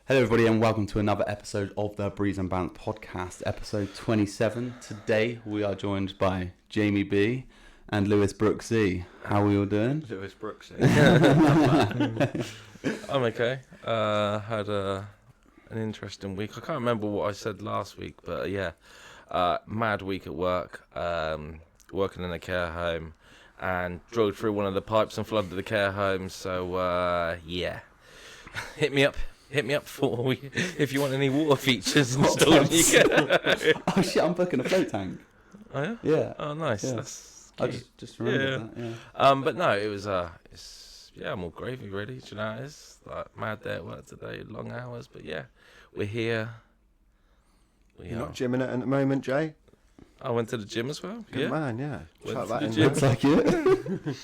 Hello everybody and welcome to another episode of the Breeze and Bants podcast, episode 27. Today we are joined by Jamie B and Lewis Brooksie. How are we all doing? Lewis Brooksie. I'm okay. Had an interesting week. I can't remember what I said last week, but mad week at work. Working in a care home and drove through one of the pipes and flooded the care home. So hit me up if you want any water features installed. Oh shit! I'm booking a float tank. Oh yeah. Yeah. Oh nice. Yeah. That's I just remembered that. Yeah. But no, it was I'm all gravy ready. Do you know how it is? Like mad day at work today, long hours, but yeah, we're here. You're not gymming it at the moment, Jay? I went to the gym as well. Good man, yeah. Went Chuck to that the in gym. there. Looks like it.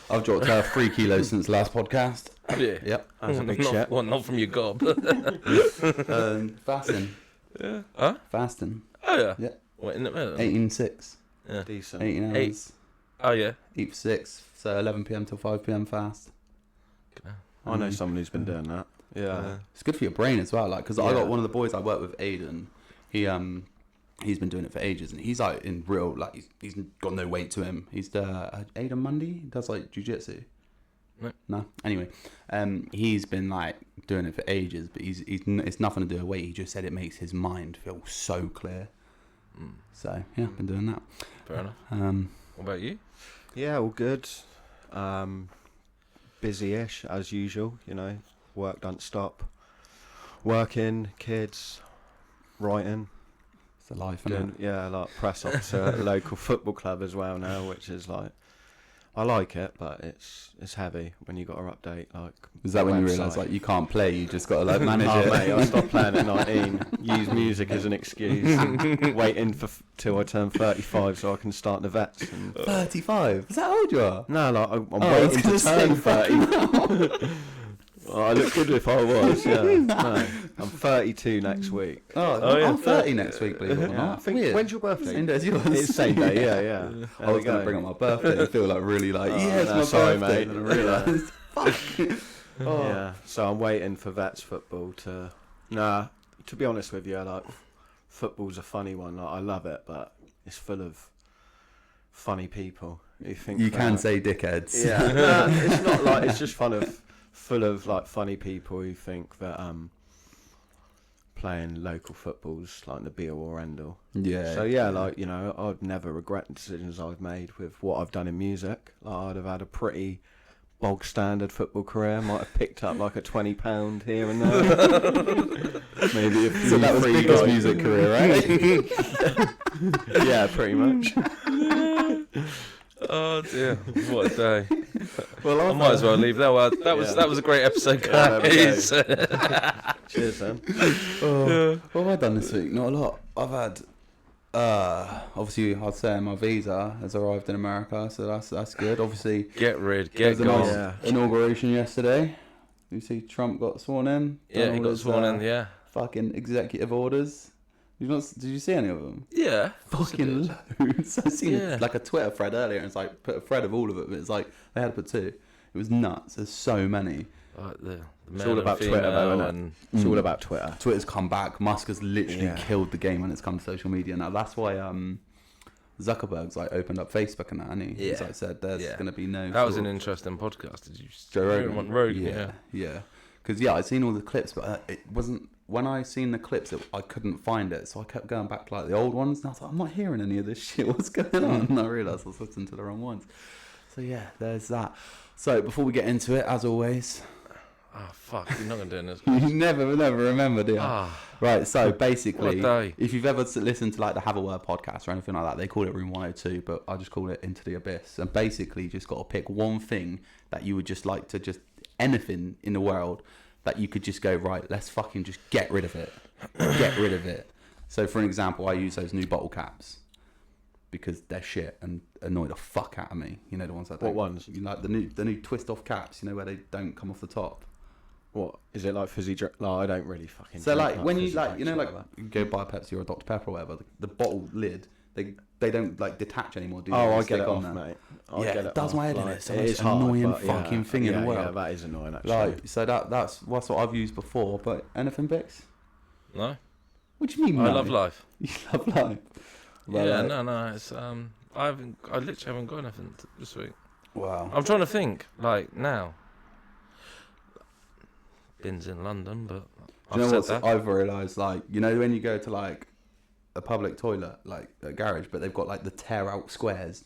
I've dropped 3 kilos since last podcast. Yeah. Yep. That's a big shit. Not from your gob. Fasting. Yeah. Huh? Fasting. Oh yeah. Yeah. What in the middle? 18-6. Yeah. Decent. 18 hours. 8. Oh yeah. Eat for 6. So 11 p.m. till 5 p.m. fast. I know someone who's been doing that. Yeah. It's good for your brain as well. Like, because I Yeah. got one of the boys I work with, Aiden. He's been doing it for ages, and he's like in real, like he's got no weight to him. He's the Aiden Mundy. He does like jiu-jitsu. No. Anyway, he's been like doing it for ages, but it's nothing to do with weight. He just said it makes his mind feel so clear. So yeah, I've been doing that. Fair enough. What about you? Yeah, all good. Busy-ish, as usual, you know. Work don't stop. Working, kids, writing. It's the life, isn't it? Yeah, like press officer at a local football club as well now, which is like, I like it, but it's heavy when you got to update like. Is that when you website. realise like you can't play? You just got to like manage it. Mate, I stopped playing at 19. Use music as an excuse. Waiting till I turn 35 so I can start the vets. And 35. Is that how old you are? no, like I'm I was waiting gonna to turn say, 30. Well, I look good if I was. Yeah, no, I'm 32 next week. Oh yeah, I'm 30 next week, believe it or Yeah, not. I think Weird. when's your birthday? Same day as yours. It's same day. Yeah. I was going to bring up my birthday and feel like really like, Oh, yeah, it's no, my sorry, birthday. mate. And I realised, fuck. Oh. Yeah, so I'm waiting for vets football to. Nah, to be honest with you, like football's a funny one. Like, I love it, but it's full of funny people. You think You can that- say dickheads. Yeah, nah, it's not like it's just full of like funny people who think that playing local football's like the be all or end all. Yeah. So yeah, like, you know, I'd never regret the decisions I've made with what I've done in music. Like, I'd have had a pretty bog standard football career. Might have picked up like a £20 here and there. Maybe a few So that was free Big's guys. music career, right? Yeah, pretty much. Oh dear, what a day! Well, I might as well leave that. Well, that was a great episode, guys. Cheers, then. What have I done this week? Not a lot. I've had, obviously, I'd say my visa has arrived in America, so that's good. Obviously, Get there was a nice Yeah. inauguration yesterday. You see, Trump got sworn in. Yeah, Done he all got his, sworn in. Yeah. Fucking executive orders. Did you see any of them? Yeah. Fucking loads. I seen Yeah. like a Twitter thread earlier, and it's like put a thread of all of it. But it's like they had to put 2. It was nuts. There's so many. Like the It's male all and about Twitter, though, female isn't and it? It's all about Twitter. Twitter's come back. Musk has literally Yeah. killed the game when it's come to social media. Now that's why Zuckerberg's like opened up Facebook and that, and he Yeah. he's like said there's Yeah. going to be no. that was sort an of- interesting podcast. Did you? Joe Rogan. Rogan. Yeah. Because I'd seen all the clips, but it wasn't. When I seen the clips, I couldn't find it, so I kept going back to like the old ones, and I was like, I'm not hearing any of this shit. What's going on? And I realised I was listening to the wrong ones. So yeah, there's that. So before we get into it, as always, Oh fuck! You're not gonna do this. you never remember, do you? Ah, Right. So basically, What a day. if you've ever listened to like the Have a Word podcast or anything like that, they call it Room 102, but I just call it Into the Abyss. And basically, you just got to pick one thing that you would just like to anything in the world that you could just go, right, let's fucking just get rid of it. Get rid of it. So, for an example, I use those new bottle caps because they're shit and annoy the fuck out of me. You know, the ones that What don't- ones? You like the new twist off caps, you know, where they don't come off the top. What is it like fizzy drink? No, I don't really fucking. So drink like when you fizzy like, you know, drinks like you go buy a Pepsi or a Dr Pepper or whatever, the bottle lid, they don't like detach anymore, do they? Oh, They I stick get it on off, there. mate. I Yeah, get it does off, my head in. like, It's the it most is hard, annoying but fucking thing in the world. Yeah, that is annoying actually. Like, so that's what I've used before. But anything, Bix? No, What do you mean? I no? love life. You love life. Well, Yeah, like- no. It's I literally haven't got anything this week. Wow. I'm trying to think. Like now, Bin's in London, but Do you know I've what said that. I've realised? Like, you know, when you go to like a public toilet, like a garage, but they've got like the tear out squares.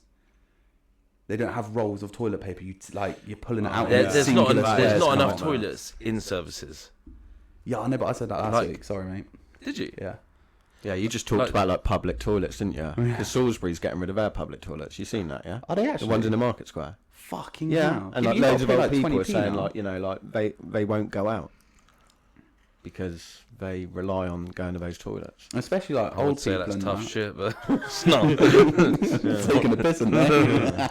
They don't have rolls of toilet paper. You're pulling it out. There- in there's singular not squares, enough can't there? toilets in services. Yeah, I know, but I said that last Like- week. Sorry, mate. Did you? Yeah. Yeah, you just talked Like- about like public toilets, didn't you? Yeah. Because Salisbury's getting rid of their public toilets. You seen that, yeah? Are they The actually? ones in the market square. Fucking Yeah, hell. and You like gotta loads of pay, old like, people are 20p saying now. like, you know, like they won't go out because they rely on going to those toilets. Especially like I would old say people that's and tough that. shit, but it's not. Taking a piss in there.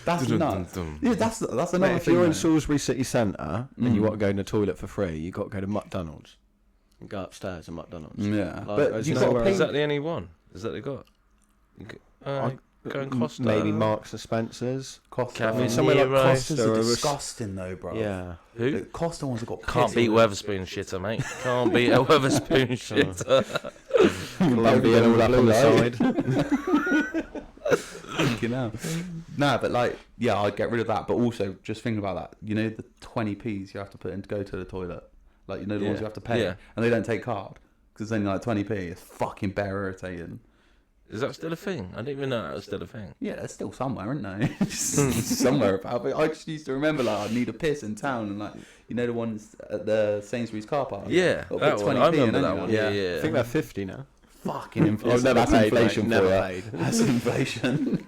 That's nuts. Yeah, that's another Mate, if thing. you're in though. Salisbury city centre and you Mm. want to go in the toilet for free, you got to go to McDonald's and go upstairs to McDonald's. Yeah, Like, but there's you've nowhere got to pay. Is that the only one? Is that they got? You go and Costa. Maybe Marks and Spencer's. Costa. Cafe I mean, somewhere like Nero. Costa's Costa. are or a- disgusting though, bro. Yeah. Who? The Costa ones have got. Can't beat Weatherspoon shitter, mate. Can't beat a Weatherspoon shitter. Columbia all up on the side. Fucking hell. Nah, but like, yeah, I'd get rid of that. But also, just thinking about that. You know, the 20p's you have to put in to go to the toilet. Like, you know, the ones Yeah. you have to pay, Yeah. and they don't take card because it's only like 20p. It's fucking bare irritating. Is that still a thing? I didn't even know that was still a thing. Yeah, there's still somewhere, isn't there? Just somewhere about. But I just used to remember like I'd need a piss in town, and like you know the ones at the Sainsbury's car park. Yeah, Got to that put one. 20p I in, rember that ain't one. you? Yeah, yeah. I think they're 50 now. Fucking inflation. I've never That's paid, inflation mate, never for you. paid. That's inflation.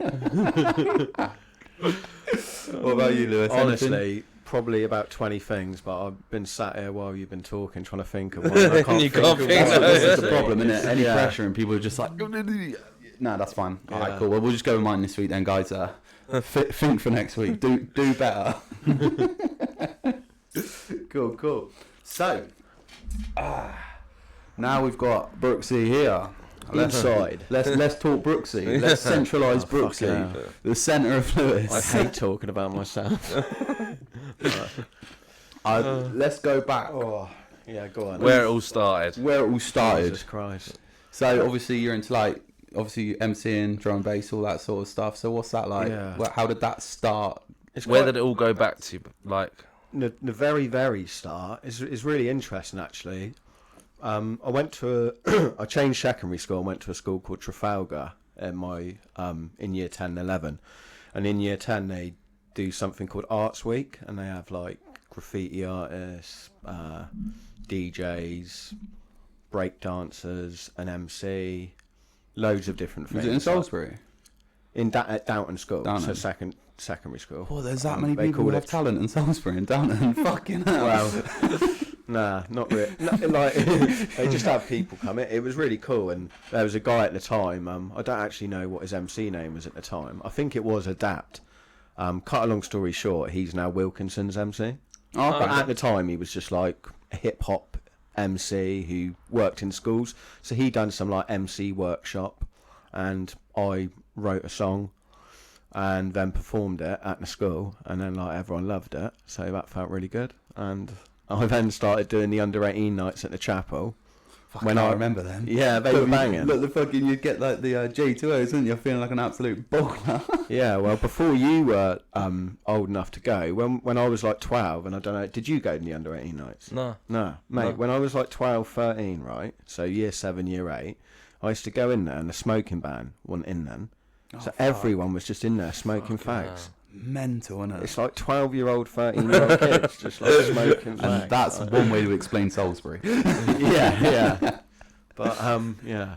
What about you, Lewis? Anything? Honestly, probably about 20 things, but I've been sat here while you've been talking trying to think of one. I can't You think can't of think one. of it. That's the problem, isn't it? Any Yeah. pressure and people are just like, no, that's fine. All right, Yeah. cool. Well, we'll just go with mine this week then, guys. Think for next week. Do better. Cool. So, now we've got Brooksie here. Inside. Let's talk Brooksie. Let's centralise Brooksie, hell. the centre of Lewis. I hate talking about myself. Let's go back Oh, yeah, go on. Where it all started. where it all started. Jesus Christ. So obviously you're into like MCing, drum and bass, all that sort of stuff. So what's that like? Yeah. How did that start? It's Where quite- did it all go back to? Like, the very, very start is really interesting, actually. I went to I changed secondary school and went to a school called Trafalgar in my in year 10 and 11, and in year 10 they do something called Arts Week, and they have like graffiti artists, DJs, break dancers, an MC, loads of different things. Was it in Salisbury? At Downton School, Downton. so secondary school. Oh, there's that many They people call who have it- talent in Salisbury and Downton. Fucking hell. Well, nah, not really. Like they just have people come in. It was really cool, and there was a guy at the time. I don't actually know what his MC name was at the time. I think it was Adapt. Cut a long story short, he's now Wilkinson's MC. Oh, But okay. at the time, he was just like a hip hop MC who worked in schools. So he done some like MC workshop, and I wrote a song and then performed it at the school, and then like everyone loved it, so that felt really good. And I then started doing the under 18 nights at the chapel. When I remember them. Yeah, they were banging. Look, the fucking you'd get like the J2Os, wouldn't you? Feeling like an absolute baller. Yeah, well, before you were old enough to go, when I was like 12, and I don't know, did you go to the under 18 nights? no. No, mate, No. when I was like 12, 13, right, so year 7, year 8, I used to go in there, and the smoking ban wasn't in then. So everyone was just in there smoking fags. Mental, isn't it? It's like 12-year-old, 13-year-old kids just like smoking fags. And that's one way to explain Salisbury. yeah. But yeah.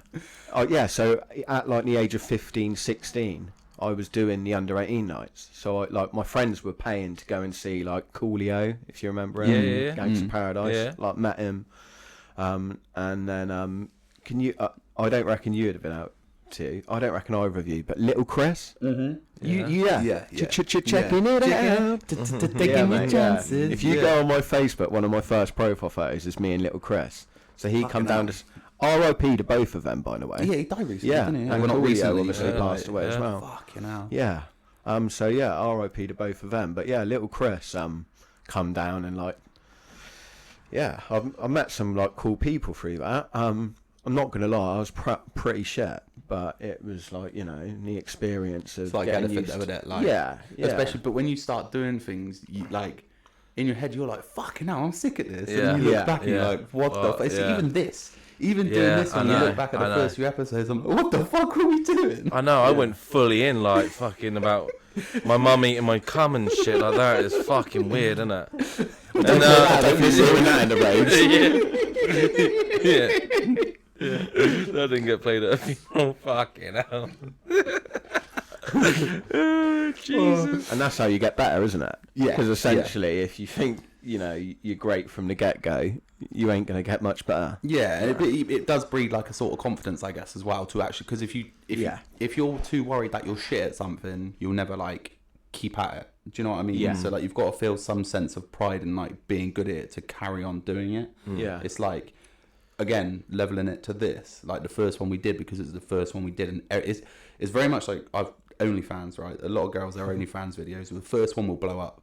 Oh yeah, so at like the age of 15, 16, I was doing the under 18 nights. So like my friends were paying to go and see like Coolio, if you remember him, Yeah. Gangster Paradise. Yeah. Like met him. And then can you I don't reckon you would have been out to. I don't reckon either of you, but Little Chris. Yeah. Yeah. Checking it out. Taking Yeah, your mate, yeah. chances. If you go on my Facebook, one of my first profile photos is me and Little Chris. So he come down to R.I.P. to both of them, by the way. Yeah, he died recently, Yeah, didn't he? and Well, not Coolio recently, obviously but, passed away as yeah. well. Fucking hell. Yeah, So yeah, R.I.P. to both of them. But yeah, little Chris come down and like, yeah, I met some like cool people through that. I'm not gonna lie, I was pretty shit, but it was like, you know, the experience of It's like getting anything, used isn't to, it? Like, yeah. especially, but when you start doing things, you like in your head, you're like, "Fucking hell, I'm sick at this." And Yeah. then you look Yeah. back and you're like, "What the fuck?" Yeah. Even this, even doing Yeah, this, I when you know, look back at the I know. first few episodes, I'm like, "What the fuck were we doing?" I know, I went fully in, like, fucking about my mum eating my cum and shit like that. It's fucking weird, isn't it? And, definitely doing that in the roads. yeah. That didn't get played at a funeral. Fucking hell. Oh, Jesus. And that's how you get better, isn't it? Yeah, Because essentially, if you think, you know, you're great from the get-go, you ain't going to get much better. Yeah, and it does breed like a sort of confidence, I guess, as well. To actually, because if you're too worried that you're shit at something, you'll never like keep at it. Do you know what I mean? Yeah. So like you've got to feel some sense of pride in like being good at it to carry on doing it. Yeah. It's like, again, leveling it to this, like the first one we did, because it's the first one we did, and it's very much like I've OnlyFans, right? A lot of girls, their OnlyFans videos, the first one will blow up,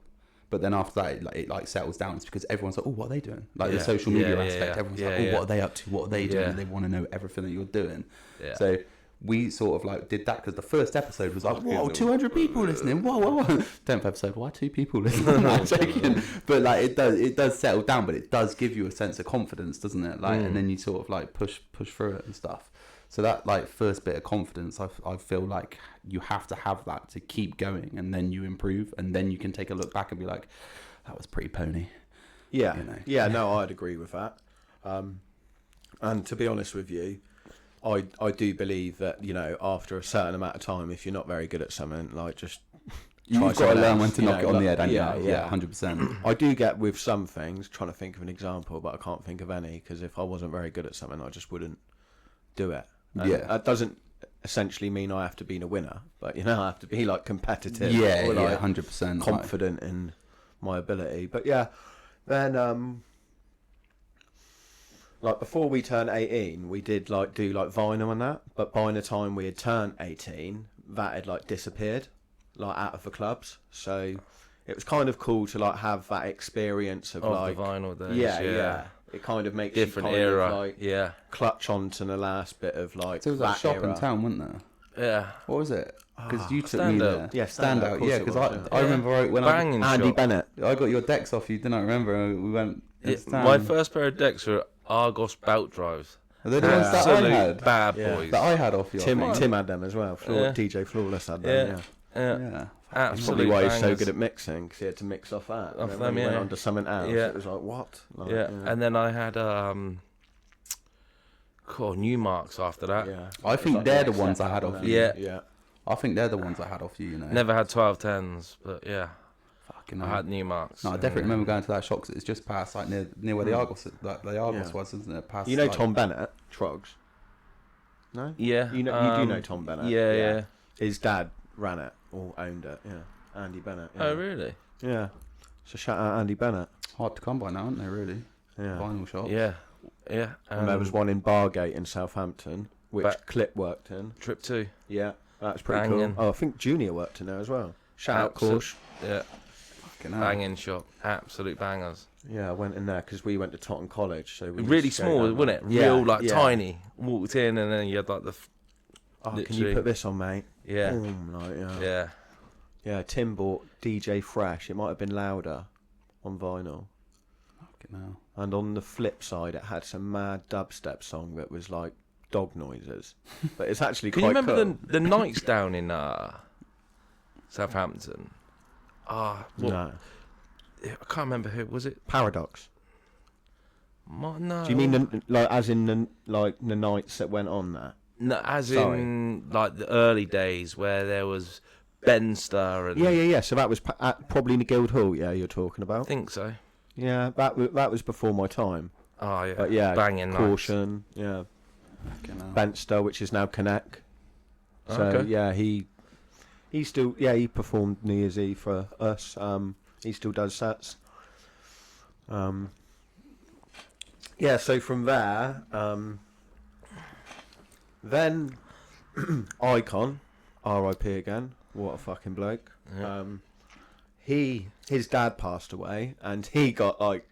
but then after that it settles down. It's because everyone's like, oh, what are they doing? Like the social media aspect, everyone's like, oh, what are they up to? What are they doing? Yeah. And they want to know everything that you're doing. Yeah. So we sort of like did that because the first episode was like, whoa, 200 people listening. Whoa. 10th episode, why 2 people listening? I'm joking. But like it does settle down, but it does give you a sense of confidence, doesn't it? Like, and then you sort of like push through it and stuff. So that like first bit of confidence, I feel like you have to have that to keep going, and then you improve, and then you can take a look back and be like, that was pretty pony. Yeah. You know? Yeah, no, I'd agree with that. And to be honest with you, I do believe that, you know, after a certain amount of time, if you're not very good at something, like just You've got to something learn else, when to you knock know, it on the like- head, yeah, yeah, 100%. I do get with some things, trying to think of an example, but I can't think of any, because if I wasn't very good at something, I just wouldn't do it. And Yeah. that doesn't essentially mean I have to be a winner, but, you know, I have to be, like, competitive. Yeah, or, like, 100%. confident in my ability. But, yeah, then, like, before we turned 18, we did, like, do, like, vinyl and that, but by the time we had turned 18, that had, like, disappeared, like, out of the clubs, so it was kind of cool to, like, have that experience of like, the vinyl days. yeah. It kind of makes Different you kind era. of, like, Yeah. clutch onto the last bit of, like, So it was like that shop era. in town, wasn't there? Yeah. What was it? Because you took Stand me Up. there. Yeah, Stand Stand Up, out. of course Yeah, it because was, I remember when Banging Andy shop. Bennett. I got your decks off you, didn't I? Remember we went. My first pair of decks were Argos belt drives. Are they the ones that I Absolute had? bad Yeah. boys. That I had off you. I Tim think. had them as well. Yeah. DJ Flawless had Yeah. them, Yeah. Yeah. That's Absolute probably why he's so bangers. good at mixing, because he had to mix off that. Off And then them, when he went yeah. on to something else, Yeah. it was like, what? Like, Yeah. And then I had Newmarks after that. yeah. I It's think like they're the next ones I step had up off and you. Yeah. Yeah. I think they're the ones I had off you. You know. Never had 1210s, but yeah, Fucking I hell. had Newmarks. No, I definitely remember going to that shop 'cause it's just past like near where the Argos, like the Argos Yeah. was, isn't it? Past, You know like, Tom Bennett, Trogs? No? Yeah. You do know Tom Bennett? Yeah. His dad ran it, or owned it, yeah. Andy Bennett. Yeah. Oh, really? Yeah. So shout out Andy Bennett. hard to come by now, aren't they? Really, Yeah. vinyl shops. Yeah. Yeah. And there was one in Bargate in Southampton, which Clip worked in. Trip 2. Yeah, that's pretty Banging. cool. Oh, I think Junior worked in there as well. Shout out, Absolute- Corsh. Yeah. Fucking hell. Banging shop. Absolute bangers. Yeah, I went in there because we went to Totton College. So we Really used to go small, down wasn't it? there. Real, like, yeah. tiny. Walked in and then you had, like, Oh, can you literally. put this on, mate? Yeah. Boom, like, yeah. Yeah. Yeah, Tim bought DJ Fresh. It might have been louder on vinyl. Fucking hell. And on the flip side, it had some mad dubstep song that was like dog noises. But it's actually Can you quite remember cool. the nights down in Southampton? No. I can't remember who was it. Paradox. No. Do you mean as in the nights that went on there? No, as Sorry. in like the early days where there was Benster and Yeah. So that was probably in the Guildhall. Yeah, you're talking I about. think so. Yeah, that was before my time. Oh yeah, But yeah, banging nights. Caution. Yeah, Fucking hell. Benster, which is now Connect. So Okay. yeah, he still he performed New Year's Eve for us. He still does sets. Yeah, so from there, then Icon, R.I.P. again, What a fucking bloke. Yeah. His dad passed away, and he got like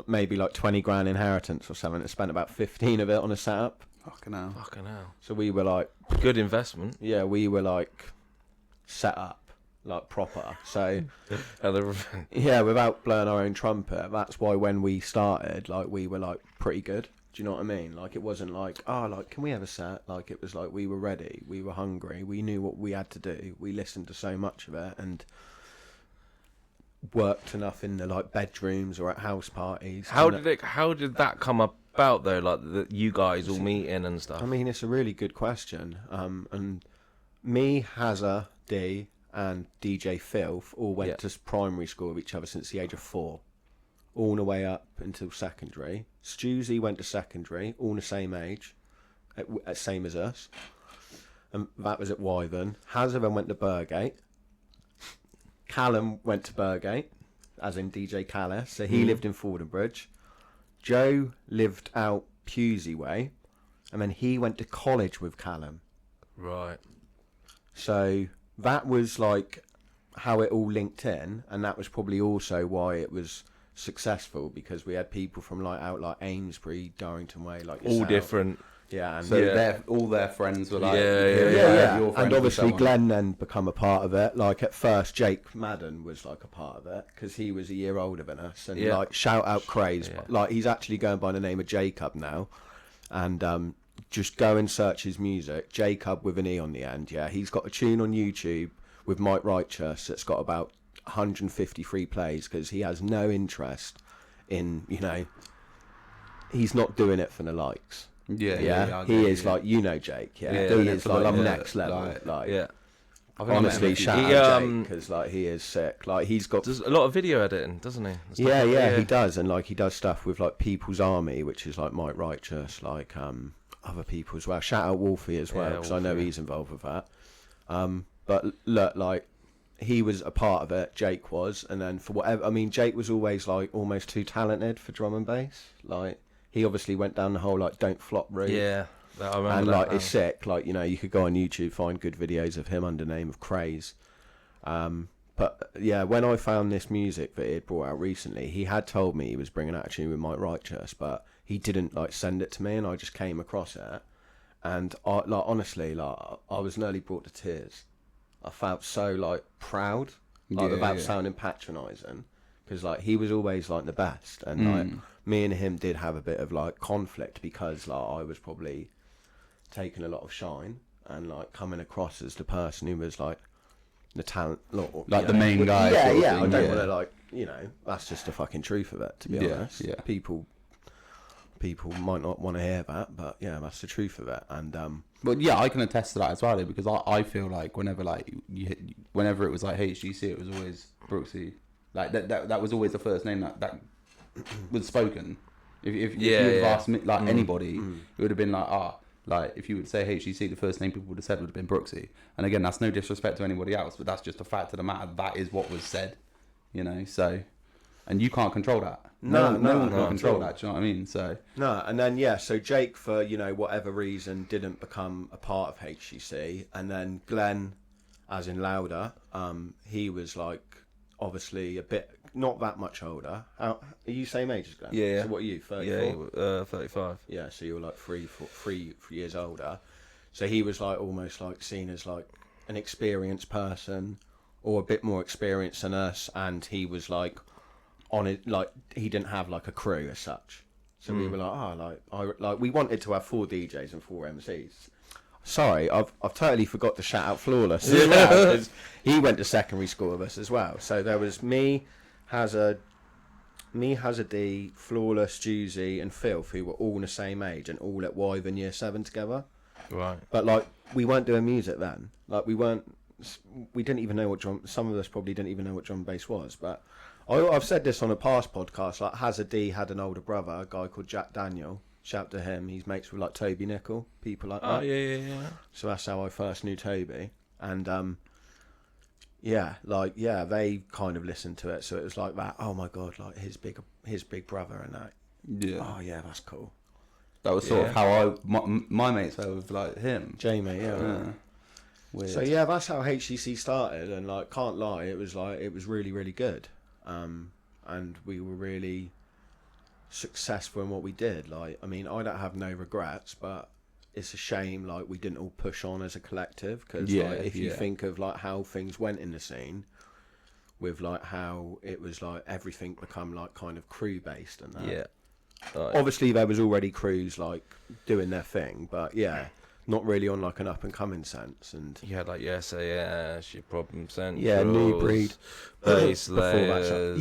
maybe like 20 grand inheritance or something, and spent about 15 of it on a setup. Fucking hell. Fucking hell. So we were like, Good investment. yeah, we were like set up like proper. So yeah, without blowing our own trumpet, that's why when we started, like we were like pretty good. Do you know what I mean? Like it wasn't like, oh, like can we have a set? Like it was like we were ready, we were hungry, we knew what we had to do. We listened to so much of it and worked enough in the like bedrooms or at house parties. How did that come about though? Like you guys all meeting and stuff. I mean, it's a really good question. And me, Hazza, D, and DJ Filth all went to primary school with each other since the age of 4, all the way up until secondary. Stuzy went to secondary, all the same age, same as us. And that was at Wyvern. Hazza then went to Burgate. Callum went to Burgate, as in DJ Callis, so he lived in Fordenbridge. Joe lived out Pusey way, and then he went to college with Callum. Right. So that was like how it all linked in, and that was probably also why it was successful, because we had people from like out like Amesbury, Darrington Way, like yourself. All different. Yeah, and So all their friends were like, yeah. your friends And obviously so on. Glenn then become a part of it. Like at first, Jake Madden was like a part of it because he was a year older than us. And like shout out Craze, like he's actually going by the name of Jacob now. And just go and search his music, Jacob with an E on the end. Yeah, he's got a tune on YouTube with Mike Righteous that's got about 153 plays because he has no interest in, you know, he's not doing it for the likes. Yeah, he is like, you know, Jake. Yeah, he is like the next level. Like, yeah. Honestly, shout out Jake because like he is sick. Like he's got does a lot of video editing, doesn't he? Yeah, he does, and like he does stuff with like People's Army, which is like Mike Righteous, like other people as well. Shout out Wolfie as well because I know he's involved with that. But look, like he was a part of it. Jake was, and then for whatever, I mean, Jake was always like almost too talented for drum and bass. Like he obviously went down the whole like don't flop route. Yeah, I remember and that like now. it's sick. Like, you know, you could go on YouTube, find good videos of him under the name of Craze. But yeah, when I found this music that he had brought out recently, he had told me he was bringing out a tune with Mike Righteous, but he didn't like send it to me, and I just came across it, and I like honestly, like I was nearly brought to tears. I felt so like proud, like without sounding patronising, because like he was always like the best, and like me and him did have a bit of like conflict because like I was probably taking a lot of shine and like coming across as the person who was like the talent, like the main guy. Yeah, sort of I thing, don't want to like, you know, that's just the fucking truth of it, to be honest. Yeah. People might not want to hear that, but yeah, that's the truth of it. And but yeah, I can attest to that as well, because I feel like whenever like whenever it was like HGC, it was always Brooksie. Like that was always the first name that was spoken. If you would have asked me, like anybody, it would have been like like if you would say HGC, the first name people would have said would have been Brooksie. And again, that's no disrespect to anybody else, but that's just a fact of the matter. That is what was said, you know. So, and you can't control that. No one can control that. Do you know what I mean? So no, and then so Jake, for you know whatever reason, didn't become a part of HGC, and then Glenn, as in Louder, he was like obviously a bit not that much older. Are you same age as Glenn? Yeah. So what are you? 34? Yeah, 35. Yeah, so you were like three years older. So he was like almost like seen as like an experienced person or a bit more experienced than us, and he was like on it, like he didn't have like a crew as such. So we were like, we wanted to have 4 DJs and 4 MCs. Sorry, I've totally forgot to shout out Flawless as well, 'cause he went to secondary school with us as well. So there was me, Hazza D, Flawless, Juicy, and Filth, who were all the same age and all at Wyvern Year 7 together. Right. But like we weren't doing music then. Like we didn't even know what drum. Some of us probably didn't even know what drum and bass was. But I've said this on a past podcast. Like Hazza D had an older brother, a guy called Jack Daniel. Shout to him. He's mates with like Toby Nickel, people like that. Oh yeah. So that's how I first knew Toby. And they kind of listened to it. So it was like that. Oh my god, like his big brother and that. yeah, Oh yeah, that's cool. that was sort of how my mates were with like him. Jamie, Weird. So yeah, that's how HGC started, and like, can't lie, it was really, really good, and we were really successful in what we did. Like, I mean, I don't have no regrets, but it's a shame like we didn't all push on as a collective, because like, if you think of like how things went in the scene, with like how it was like everything become like kind of crew based and that. Obviously there was already crews like doing their thing, but not really on like an up and coming sense. And you had like your SAS, your Problem Central, New Breed, Base Layers.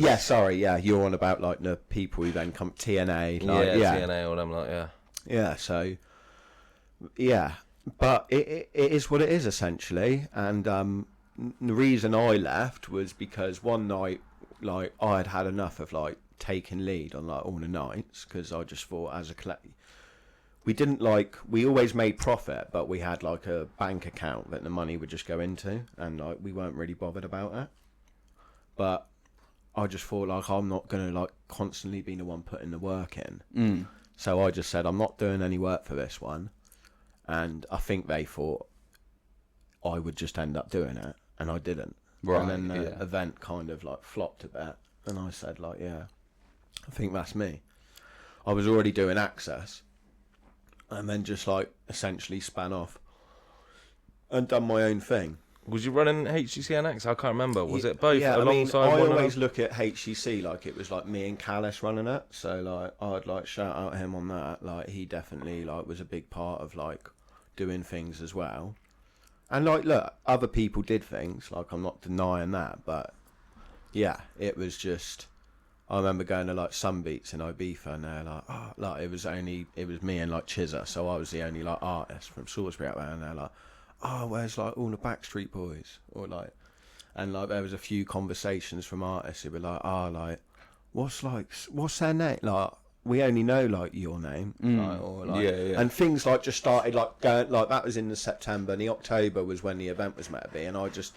You're on about like the people who then come TNA, like, TNA, all them, like so but it is what it is essentially. And the reason I left was because one night, like, I had enough of like taking lead on like all the nights, because I just thought as a collective, we always made profit, but we had like a bank account that the money would just go into, and like we weren't really bothered about it. But I just thought like I'm not gonna like constantly be the one putting the work in. So I just said I'm not doing any work for this one, and I think they thought I would just end up doing it, and I didn't. Right. And then the event kind of like flopped a bit, and I said like, I think that's me. I was already doing Access, and then just like essentially span off and done my own thing. Was you running HGC and X? I can't remember. Was it both alongside I one always look at HGC like it was like me and Callis running it. So like I'd like shout out him on that. Like he definitely like was a big part of like doing things as well. And like look, other people did things. Like I'm not denying that, but it was just. I remember going to like Sunbeats in Ibiza, and they're like, it was me and like Chizza, so I was the only like artist from Salisbury out there, and they're like, where's like all the Backstreet Boys, or like, and like there was a few conversations from artists who were like, what's their name? Like we only know like your name, like, or like, and things like just started like going like that was in the September, and the October was when the event was meant to be, and I just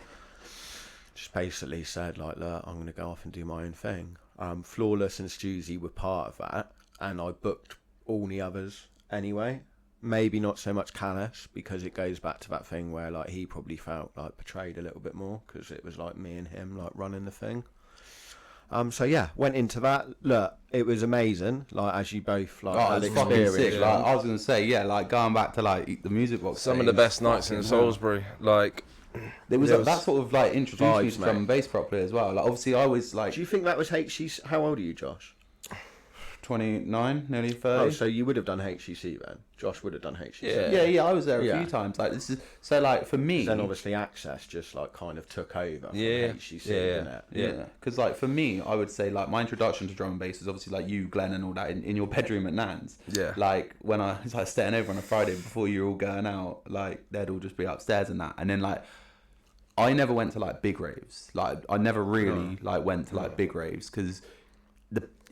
basically said like, look, I'm gonna go off and do my own thing. Flawless and Stuzy were part of that, and I booked all the others anyway. Maybe not so much Callis, because it goes back to that thing where like he probably felt like betrayed a little bit more, because it was like me and him like running the thing. So went into that. Look, it was amazing. Like as you both like had experience. Sick. Like, I was gonna say, like going back to like the music box. Some of the best nights in Salisbury, like. There was that sort of like introduced me to drum and bass properly as well. Like obviously I was like. Do you think that was HGC? How old are you, Josh? 29, nearly 30. Oh, so you would have done HGC then? Josh would have done HGC. Yeah. I was there a few times. Like this is so like for me. Then obviously Access just like kind of took over from HGC, didn't it? Yeah. Because like for me, I would say like my introduction to drum and bass is obviously like you, Glenn, and all that in your bedroom at Nan's. Yeah. Like when I was like staying over on a Friday before you were all going out, like they'd all just be upstairs and that, and then like. I never went to like big raves. Like I never really like went to like big raves, because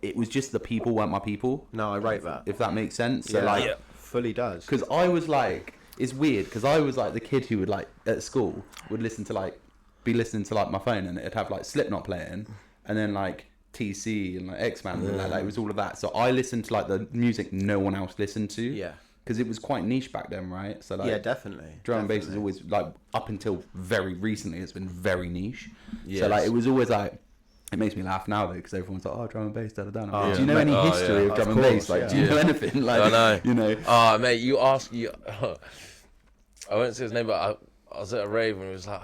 it was just the people weren't my people. No, I rate that. If that makes sense. So like fully does. Because I was like, it's weird, because I was like the kid who would like at school would listen to like be listening to like my phone, and it'd have like Slipknot playing, and then like TC and like X-Man and like it was all of that. So I listened to like the music no one else listened to. Yeah. Because it was quite niche back then, right? So like, definitely. Drum and bass is always like up until very recently, it's been very niche. Yes. So like it was always like, it makes me laugh now though, because everyone's like, oh, drum and bass, da da da. Do you know any history of drum and bass? Like, do you know anything? Like, I know. You know. Oh mate, I won't say his name, but I was at a rave and he was like,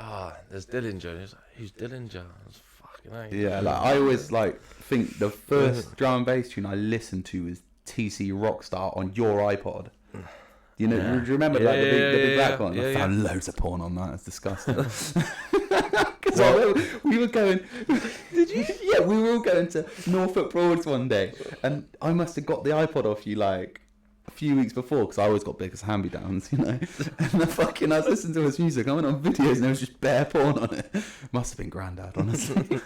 there's Dillinger. And he was like, who's Dillinger? I was fucking hell. Yeah, like I always like think the first drum and bass tune I listened to was TC Rockstar on your iPod. You know, do you remember like the big black one? I found loads of porn on that. It's disgusting. Because we were going. Did you? Yeah, we were all going to Norfolk Broads one day, and I must have got the iPod off you like a few weeks before, because I always got big as hand-me-downs, you know. And I was listening to his music. I went on videos and there was just bare porn on it. Must have been Grandad, honestly.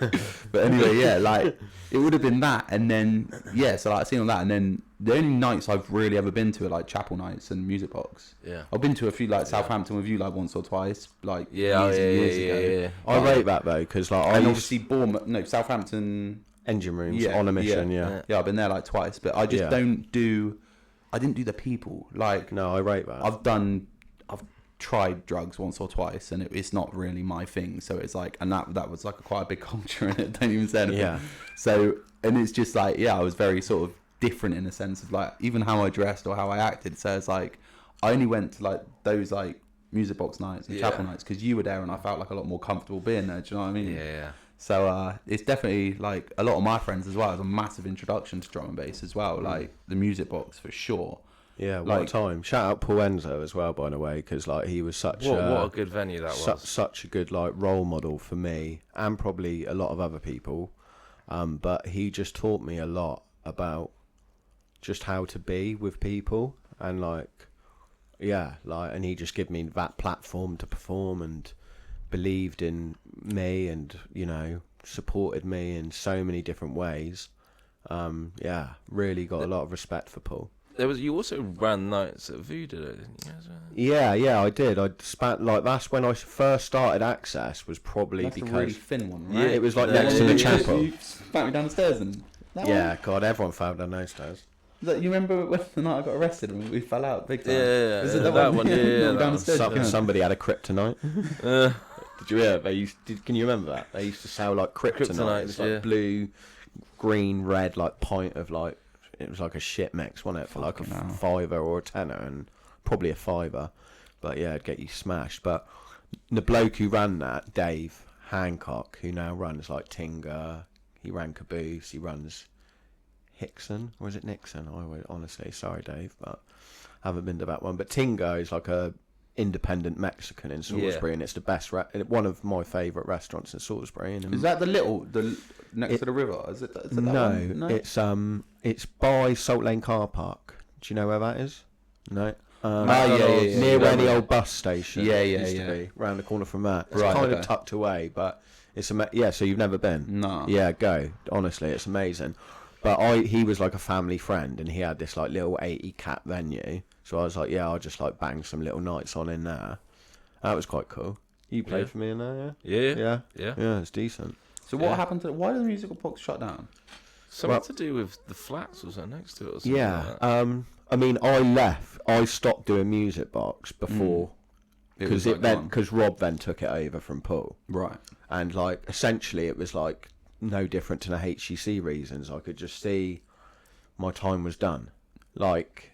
But anyway, like it would have been that, and then so like I seen all that, and then the only nights I've really ever been to are like chapel nights and music box. Yeah, I've been to a few like Southampton with you like once or twice, like years ago. I rate that though, because like obviously Southampton engine rooms on a mission. Yeah, I've been there like twice, but I just I didn't do the people. Like, no, I rate that. I've tried drugs once or twice, and it's not really my thing. So it's like, and that was like quite a big culture in it. Don't even say anything. Yeah. So, and it's just like, I was very sort of different in a sense of like even how I dressed or how I acted. So it's like I only went to like those like music box nights and chapel nights because you were there, and I felt like a lot more comfortable being there. Do you know what I mean? Yeah. So it's definitely like a lot of my friends as well. It was a massive introduction to drum and bass as well. Like the music box for sure. Yeah, what like, a time. Shout out Paul Enzo as well, by the way, because like he was such what a good venue that was. Such a good like role model for me and probably a lot of other people. But he just taught me a lot about just how to be with people and and he just gave me that platform to perform and believed in me and, you know, supported me in so many different ways. Really got a lot of respect for Paul. You also ran nights at Voodoo, didn't you? Yeah, I did. That's when I first started Access, was probably that's because a really thin one, right? yeah, it was like next to the chapel. You spat me down the stairs and Yeah, God, everyone fell down those stairs. You remember when the night I got arrested and we fell out big time? Yeah, Is it that one? Yeah, down the stairs. Somebody had a kryptonite. Did you hear? Can you remember that? They used to sell like kryptonite. It was like blue, green, red, like pint of like. It was like a shit mix, wasn't it? For like a fiver or a tenner, and probably a fiver. But yeah, it'd get you smashed. But the bloke who ran that, Dave Hancock, who now runs like Tinga, he ran Caboose, he runs Hickson, or is it Nixon? Honestly, sorry Dave, but I haven't been to that one. But Tinga is like a independent Mexican in Salisbury, and it's the best, one of my favourite restaurants in Salisbury. And is that the next to the river? Is it that one? No, it's by Salt Lane Car Park. Do you know where that is? No. Near where the old bus station. Used to be, round the corner from that. It's kind of tucked away, but it's so you've never been? No. Yeah, go. Honestly, it's amazing. But he was like a family friend, and he had this like little 80 cap venue. So I was like, I'll just like bang some little nights on in there. That was quite cool. You played for me in there, yeah? Yeah, it's decent. So what happened to? Why did the musical box shut down? Something to do with the flats was that next to it or something? Yeah. Like that. I mean, I stopped doing music box before because Rob then took it over from Paul. Right. And like essentially it was like no different to the HGC reasons. I could just see my time was done. Like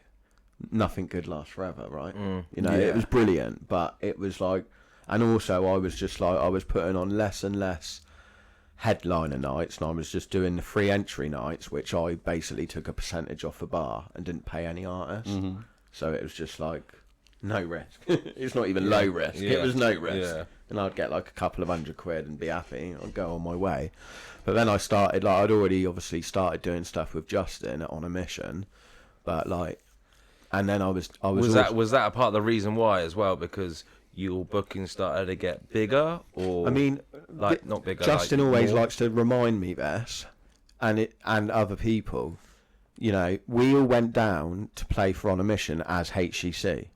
nothing good lasts forever, right? You know, it was brilliant, but it was like, and also I was just like, I was putting on less and less headliner nights, and I was just doing the free entry nights, which I basically took a percentage off the bar and didn't pay any artists. So it was just like no risk. It's not even low risk. It was no risk. And I'd get like a couple of £100 and be happy. I'd go on my way. But then I started, like, I'd already obviously started doing stuff with Justin On a Mission, but like, and then I was that a part of the reason why as well, because your booking started to get bigger, or I mean, like not bigger. Justin like always more? likes to remind me this, and other people. You know, we all went down to play for On a Mission as HGC.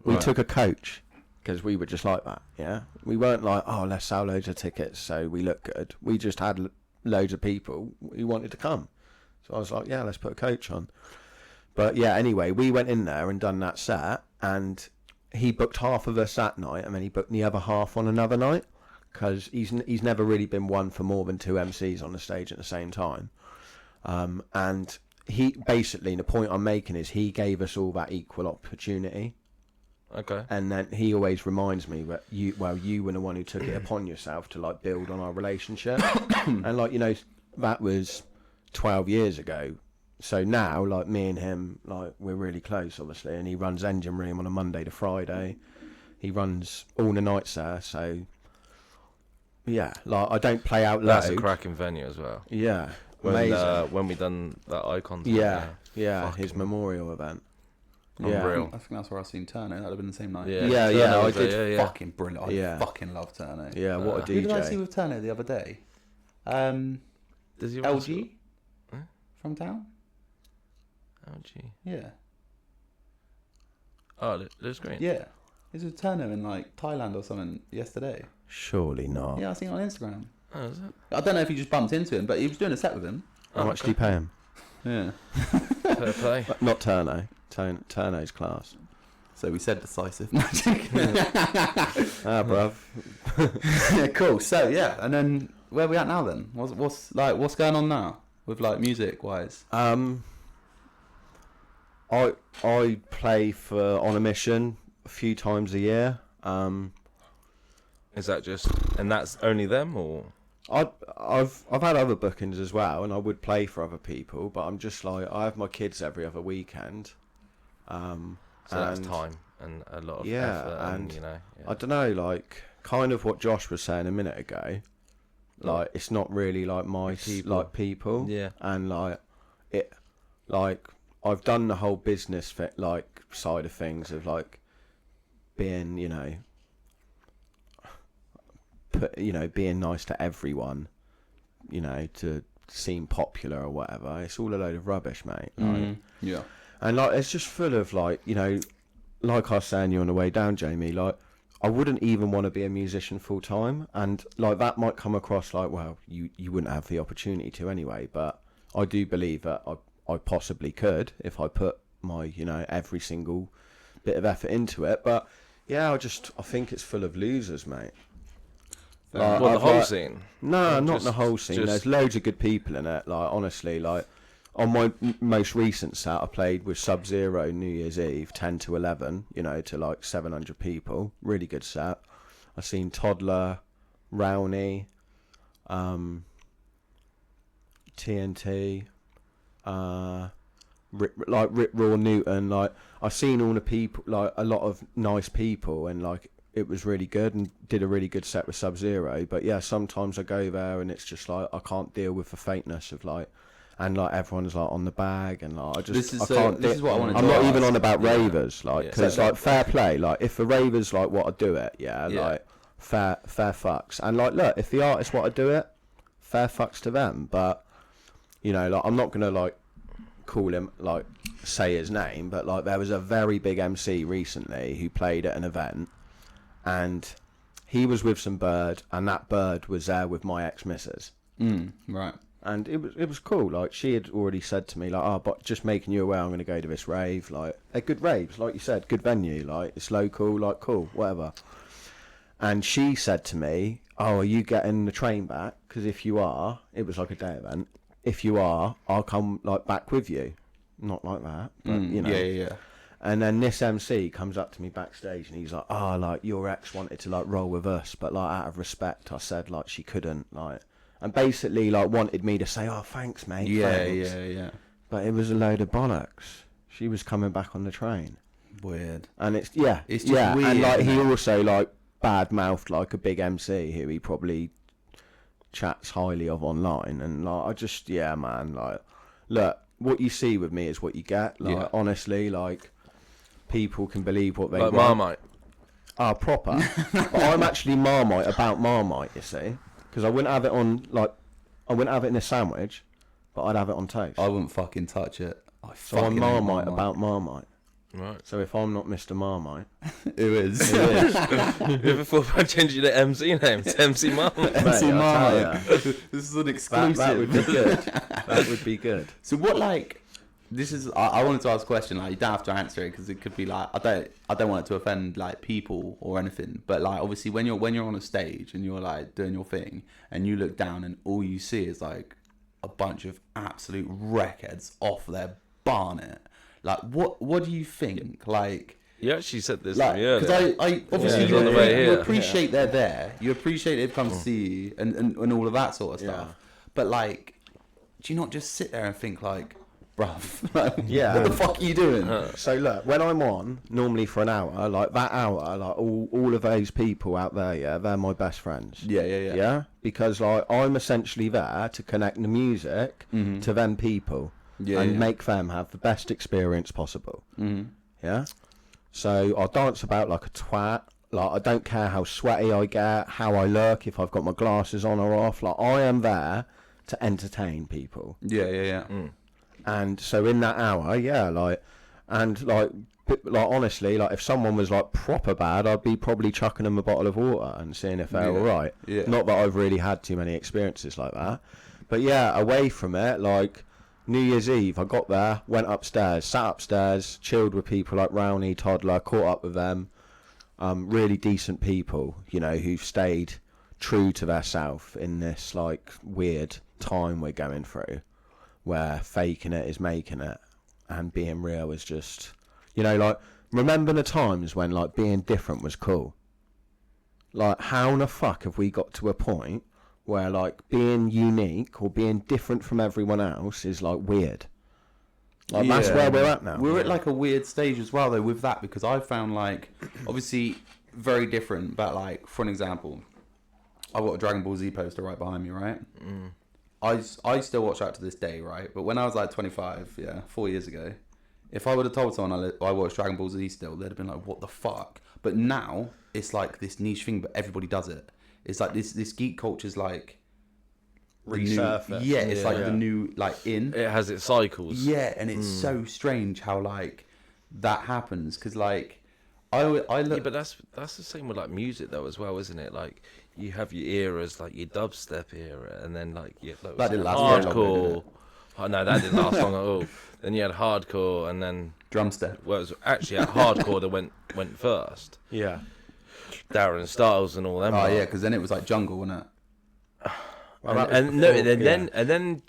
We took a coach because we were just like that. Yeah, we weren't like, oh, let's sell loads of tickets so we look good. We just had loads of people who wanted to come, so I was like, yeah, let's put a coach on. But yeah, anyway, we went in there and done that set, and he booked half of us that night, and then he booked the other half on another night, because he's never really been one for more than two MCs on the stage at the same time. And he basically, the point I'm making is he gave us all that equal opportunity. Okay. And then he always reminds me that you were the one who took it upon yourself to like build on our relationship. And like, you know, that was 12 years ago. So now, like, me and him, like, we're really close, obviously, and he runs Engine Room on a Monday to Friday. He runs all the nights there, so yeah, like, I don't play out loud. That's a cracking venue as well. Yeah, amazing. When we done that Icon. Yeah, his memorial event. Unreal. I think that's where I seen Turner. That'd have been the same night. Yeah, I did. Fucking brilliant. I fucking love Turner. Yeah, what a DJ. Who did I see with Turner the other day? Does he LG from town? LG. Yeah. Oh, Liz Green. Yeah. It was with Turner in like Thailand or something yesterday. Surely not. Yeah, I seen it on Instagram. Oh, is it? I don't know if he just bumped into him, but he was doing a set with him. How much do you pay him? Yeah. Fair play. Not Turno. Turno's class. So we said decisive magic. Bruv. Yeah, cool. So yeah, and then where are we at now then? What's going on now with like music wise? I play for On a Mission a few times a year. Is that just, and that's only them, or? I've had other bookings as well, and I would play for other people, but I'm just like, I have my kids every other weekend. So that's time and a lot of effort, and you know. Yeah. I don't know, like kind of what Josh was saying a minute ago. Like it's not really like my people. Yeah. And like I've done the whole business like side of things of like being, being nice to everyone, to seem popular or whatever. It's all a load of rubbish, mate. Like, Yeah. and like it's just full of like, like I was saying you on the way down, Jamie, like I wouldn't even want to be a musician full time, and like that might come across like, well, you wouldn't have the opportunity to anyway, but I do believe that I possibly could if I put my, every single bit of effort into it. But yeah, I think it's full of losers, mate. Like, the whole scene? No, not the whole scene. There's loads of good people in it. Like honestly, like on my most recent set, I played with Sub-Zero New Year's Eve, 10 to 11, to like 700 people. Really good set. I've seen Toddler, Rowney, TNT, Rip Raw Newton. Like I've seen all the people, like a lot of nice people, and like it was really good and did a really good set with Sub-Zero. But yeah, sometimes I go there and it's just like I can't deal with the fakeness of like, and like everyone's like on the bag, and like I can't. This is what I wanted to I'm not ask. even on about ravers, like because like fair play, like if the ravers like want to do it, like fair fucks, and like look, if the artists want to do it, fair fucks to them. But like I'm not gonna like call him, like say his name, but like there was a very big MC recently who played at an event, and he was with some bird, and that bird was there with my ex-missus. Right. And it was cool. Like she had already said to me, like, oh, but just making you aware, I'm going to go to this rave. Like they're good raves, like you said, good venue. Like it's local, like cool, whatever. And she said to me, oh, are you getting the train back? Because if you are, it was like a day event. If you are, I'll come like back with you. Not like that, but Yeah. And then this MC comes up to me backstage and he's like, oh, like your ex wanted to like roll with us, but like out of respect, I said like she couldn't, like. And basically, like, wanted me to say, "Oh, thanks, mate." Thanks. Yeah. But it was a load of bollocks. She was coming back on the train. Weird. And it's just weird. And like he also like bad mouthed like a big MC who he probably chats highly of online. And like I just man, like look, what you see with me is what you get. Like honestly, like people can believe what they like want. Marmite. Proper. But I'm actually Marmite about Marmite, you see. Because I wouldn't have it on, like, I wouldn't have it in a sandwich, but I'd have it on toast. I wouldn't fucking touch it. So I'm Marmite about Marmite. Right. So if I'm not Mr. Marmite, who is? You ever thought about changing the MC name to MC Marmite? MC Marmite. This is an exclusive. That would be good. That would be good. So what, like, this is, I wanted to ask a question, like, you don't have to answer it, because it could be, like, I don't want it to offend, like, people or anything, but, like, obviously, when you're on a stage, and you're, like, doing your thing, and you look down, and all you see is, like, a bunch of absolute wreckheads off their barnet, like, what do you think, like... You actually said this like, to me earlier. because I obviously, on the way you here. appreciate they're there, you appreciate they've come to see you, and all of that sort of stuff, but, like, do you not just sit there and think, like, bruv, like, what the fuck are you doing? So look, when I'm on, normally for an hour, like that hour, like all of those people out there, they're my best friends. Yeah? Because like I'm essentially there to connect the music to them people and make them have the best experience possible. Yeah? So I'll dance about like a twat. Like I don't care how sweaty I get, how I look, if I've got my glasses on or off. Like I am there to entertain people. And so in that hour, like honestly, like if someone was like proper bad, I'd be probably chucking them a bottle of water and seeing if they're all right. Not that I've really had too many experiences like that, but away from it, like New Year's Eve, I got there, went upstairs, sat upstairs, chilled with people like Rowney, Toddler, caught up with them. Really decent people, you know, who've stayed true to their self in this like weird time we're going through, where faking it is making it, and being real is just, you know, like, remember the times when like being different was cool? Like, how in the fuck have we got to a point where like being unique or being different from everyone else is like weird? Like, that's where we're at now. We're at like a weird stage as well though with that, because I found like, obviously very different, but like, for an example, I've got a Dragon Ball Z poster right behind me, right? I still watch that to this day, right? But when I was like 25, 4 years ago, if I would have told someone I watched Dragon Ball Z still, they'd have been like, what the fuck? But now it's like this niche thing, but everybody does it. It's like this geek culture's like resurface. It's like the new like in. It has its cycles. Yeah, and it's so strange how like that happens, because like I look. Yeah, but that's the same with like music though as well, isn't it? Like you have your eras, like your dubstep era, and then like that didn't last very long, did it? Oh no, that didn't last long at all. Then you had hardcore, and then drumstep. Well, it was actually at hardcore that went first. Yeah. Darren Styles and all them. Oh yeah, because then it was like jungle, wasn't it? And then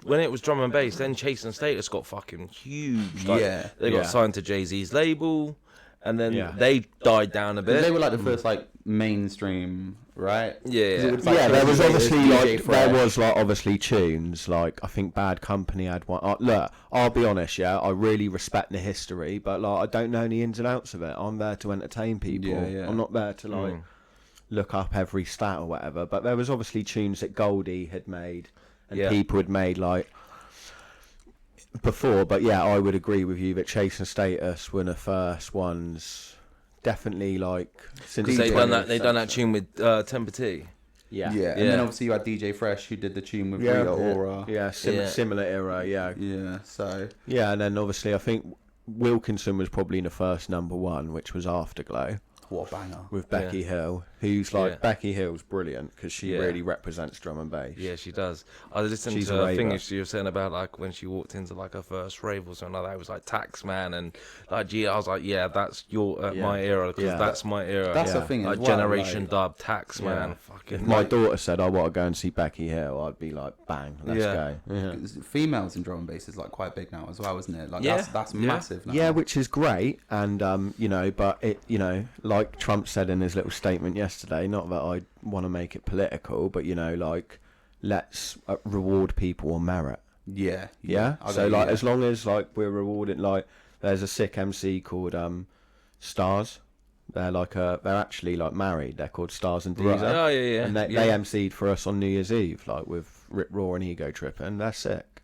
when it was drum and bass, then Chase and Status got fucking huge. Like, they got signed to Jay-Z's label, and then they died down a bit. They were like the first like mainstream, right? Yeah, Like there was obviously DJ like Fresh. there was like obviously tunes like I think Bad Company had one. Look, I'll be honest, I really respect the history, but like I don't know the ins and outs of it. I'm there to entertain people. Yeah. I'm not there to like look up every stat or whatever. But there was obviously tunes that Goldie had made and people had made like before. But yeah, I would agree with you that Chase and Status were the first ones. Definitely, like since because they done that tune with Temper T. Yeah, and then obviously you had DJ Fresh who did the tune with Rita Ora. Similar era. Yeah. So and then obviously I think Wilkinson was probably the first number one, which was Afterglow. What a banger. With Becky Hill, who's like, Becky Hill's brilliant because she really represents drum and bass. Yeah, she does. I listened to a thing she was saying about like when she walked into like her first rave or something like that. It was like Taxman and like, I was like, that's your my era, because that's my era. That's the thing like as well, Generation like, Dub, Taxman. Fucking. If my daughter said I want to go and see Becky Hill, I'd be like, bang, let's go. Yeah. Females in drum and bass is like quite big now as well, isn't it? Like that's massive now. Yeah, which is great, and you know, but it, you know, like Trump said in his little statement yesterday, not that I want to make it political, but you know, like, let's reward people on merit. Yeah. So like, as long as like we're rewarded, like, there's a sick MC called Stars. They're actually like married. They're called Stars and Deezer. Oh yeah. And they MC'd for us on New Year's Eve, like with Rip Raw and Ego Trip, and they're sick.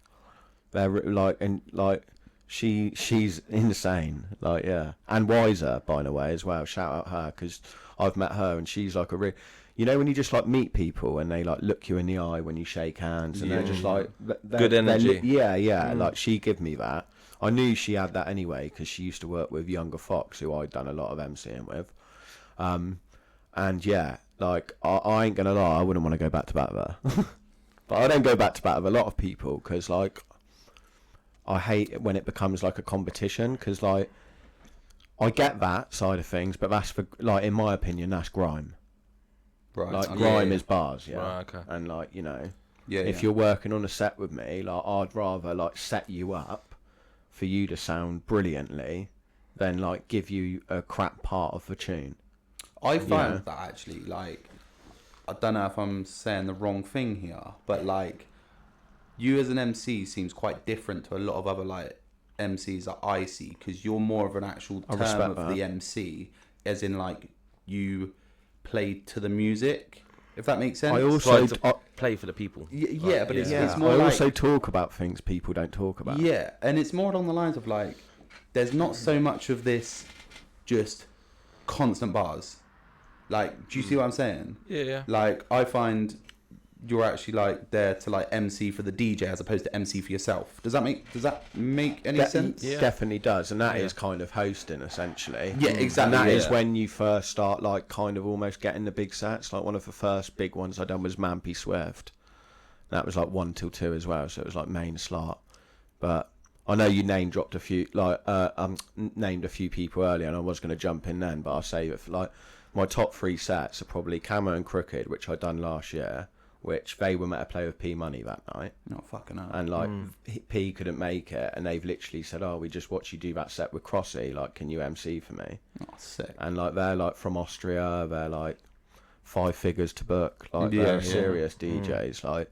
They're like, and like, she's insane, like, and Wiser, by the way, as well. Shout out her, because I've met her and she's like you know, when you just like meet people and they like look you in the eye when you shake hands, and they're just like good energy. Like, she give me that. I knew she had that anyway because she used to work with Younger Fox, who I'd done a lot of MCing with, and like, I ain't gonna lie, I wouldn't want to go back to back there. But I don't go back to back with a lot of people because like, I hate it when it becomes like a competition, because like, I get that side of things, but that's for, like, in my opinion, that's grime. Right. Like, grime is bars, Right, okay. And like, you know, if you're working on a set with me, like, I'd rather like set you up for you to sound brilliantly than like give you a crap part of the tune. I found that actually, like, I don't know if I'm saying the wrong thing here, but like, you as an MC seems quite different to a lot of other like MCs that I see, because you're more of an actual term of the MC, as in like you play to the music, if that makes sense. I also play for the people. But it's more. I also talk about things people don't talk about. Yeah, and it's more along the lines of like, there's not so much of this just constant bars. Like, do you see what I'm saying? Yeah. Like, I find you're actually like there to like MC for the DJ as opposed to MC for yourself. Does that make any sense? Yeah. Definitely does, and that is kind of hosting essentially. Yeah, exactly. And that is when you first start like kind of almost getting the big sets. Like, one of the first big ones I done was Mampy Swift, That was like 1 till 2 as well, so it was like main slot. But I know you name dropped a few, like named a few people earlier, and I was going to jump in then, but I'll say it for like my top 3 sets are probably Camo and Crooked, which I done last year, which they were meant to play with P Money that night. Not fucking hell. And like P couldn't make it, and they've literally said, "Oh, we just watched you do that set with Crossy. Like, can you MC for me?" Oh, sick. And like they're like from Austria, they're like 5 figures to book, like Yeah, they're yeah. serious DJs, like.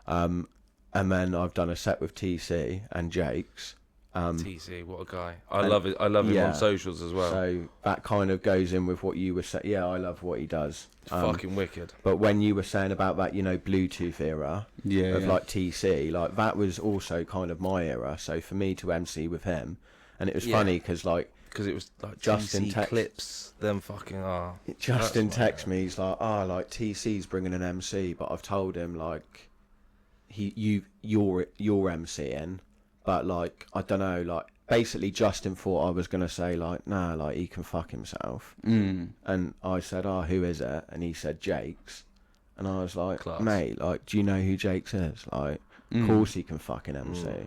And then I've done a set with TC and Jake's. TC, what a guy! I love it. I love him on socials as well. So that kind of goes in with what you were saying. Yeah, I love what he does. It's fucking wicked. But when you were saying about that, you know, Bluetooth era of like TC, like that was also kind of my era. So for me to MC with him, and it was funny because it was like Justin TC clips, them fucking are. Justin texts me, he's like, like TC's bringing an MC, but I've told him like, you're MCing. But, like, I don't know, like, basically Justin thought I was going to say, like, nah, like, he can fuck himself. And I said, who is it? And he said, Jake's. And I was like, mate, like, do you know who Jake's is? Like, of course he can fucking MC.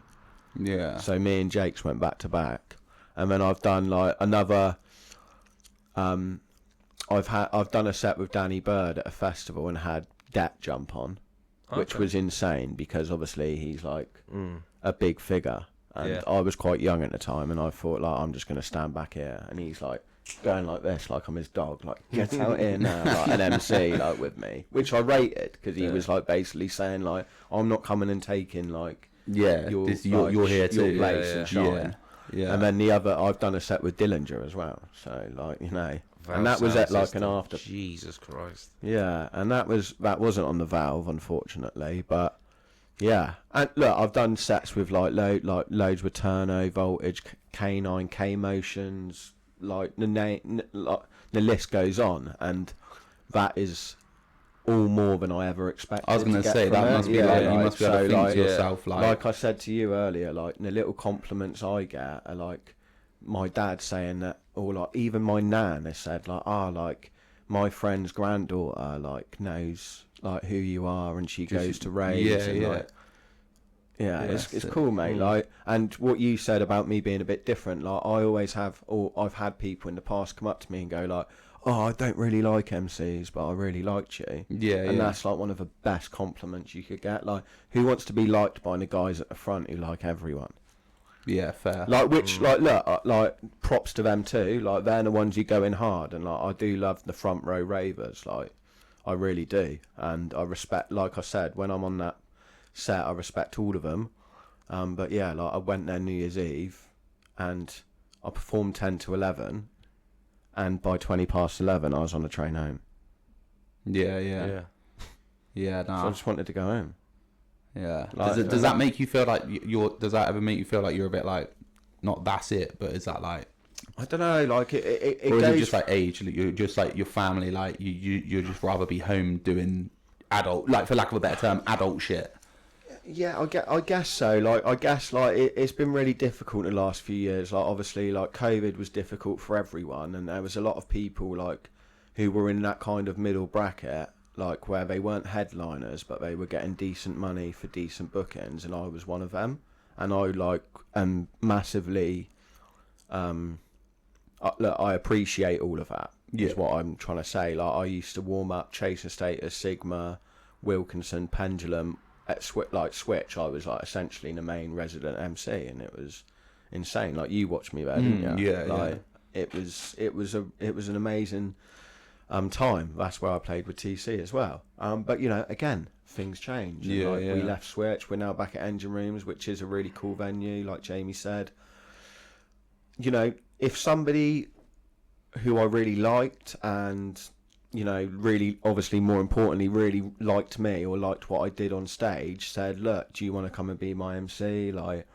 Yeah. So me and Jake's went back to back. And then I've done, like, another... I've done a set with Danny Bird at a festival and had Det jump on, which was insane because, obviously, he's, like... a big figure, and I was quite young at the time, and I thought, like, I'm just going to stand back here, and he's like going like this, like I'm his dog, like, get out here now, like an MC, like, with me, which I rated because he was like basically saying, like, I'm not coming and taking, like, you're here too, your place and shine. And then the other, I've done a set with Dillinger as well, so, like, you know, and that was at like an after. Jesus Christ. Yeah, and that wasn't on the Valve, unfortunately, but. Yeah, and look, I've done sets with like loads with Turno, Voltage, K9, K Motions, like the list goes on, and that is all more than I ever expected. I was going to say that must be like you must be able to think to yourself like I said to you earlier, like the little compliments I get are like my dad saying that, or like even my nan has said like like my friend's granddaughter like knows like who you are, and she goes to raves. It's cool, mate. Like, and what you said about me being a bit different, like I always have, or I've had people in the past come up to me and go like, I don't really like MCs, but I really liked you. And that's like one of the best compliments you could get. Like, who wants to be liked by the guys at the front who like everyone? Yeah, fair. Like, which, like, look, like, props to them too. Like, they're the ones who go in hard, and like I do love the front row ravers, like. I really do, and I respect, like I said, when I'm on that set, I respect all of them. But yeah, like I went there New Year's Eve, and I performed 10 to 11, and by 20 past 11, I was on the train home. Yeah. Nah. So I just wanted to go home. Yeah. Like, does that make you feel like does that ever make you feel like you're a bit like, not that's it, but is that like? I don't know, like it or is it just like age? You're just like your family, like you just rather be home doing adult, like for lack of a better term, adult shit. Yeah, I guess so. Like I guess like it's been really difficult the last few years. Like obviously, like COVID was difficult for everyone, and there was a lot of people like who were in that kind of middle bracket, like where they weren't headliners, but they were getting decent money for decent bookings, and I was one of them. And I like am massively. Look, I appreciate all of that. Is what I'm trying to say. Like I used to warm up Chaser Status, Sigma, Wilkinson, Pendulum at Switch. I was like essentially the main resident MC, and it was insane. Like you watched me there, didn't you? It was an amazing time. That's where I played with TC as well. But you know, again, things change. We left Switch. We're now back at Engine Rooms, which is a really cool venue, like Jamie said. You know, if somebody who I really liked and, you know, really, obviously more importantly, really liked me or liked what I did on stage, said, look, do you want to come and be my MC? Like,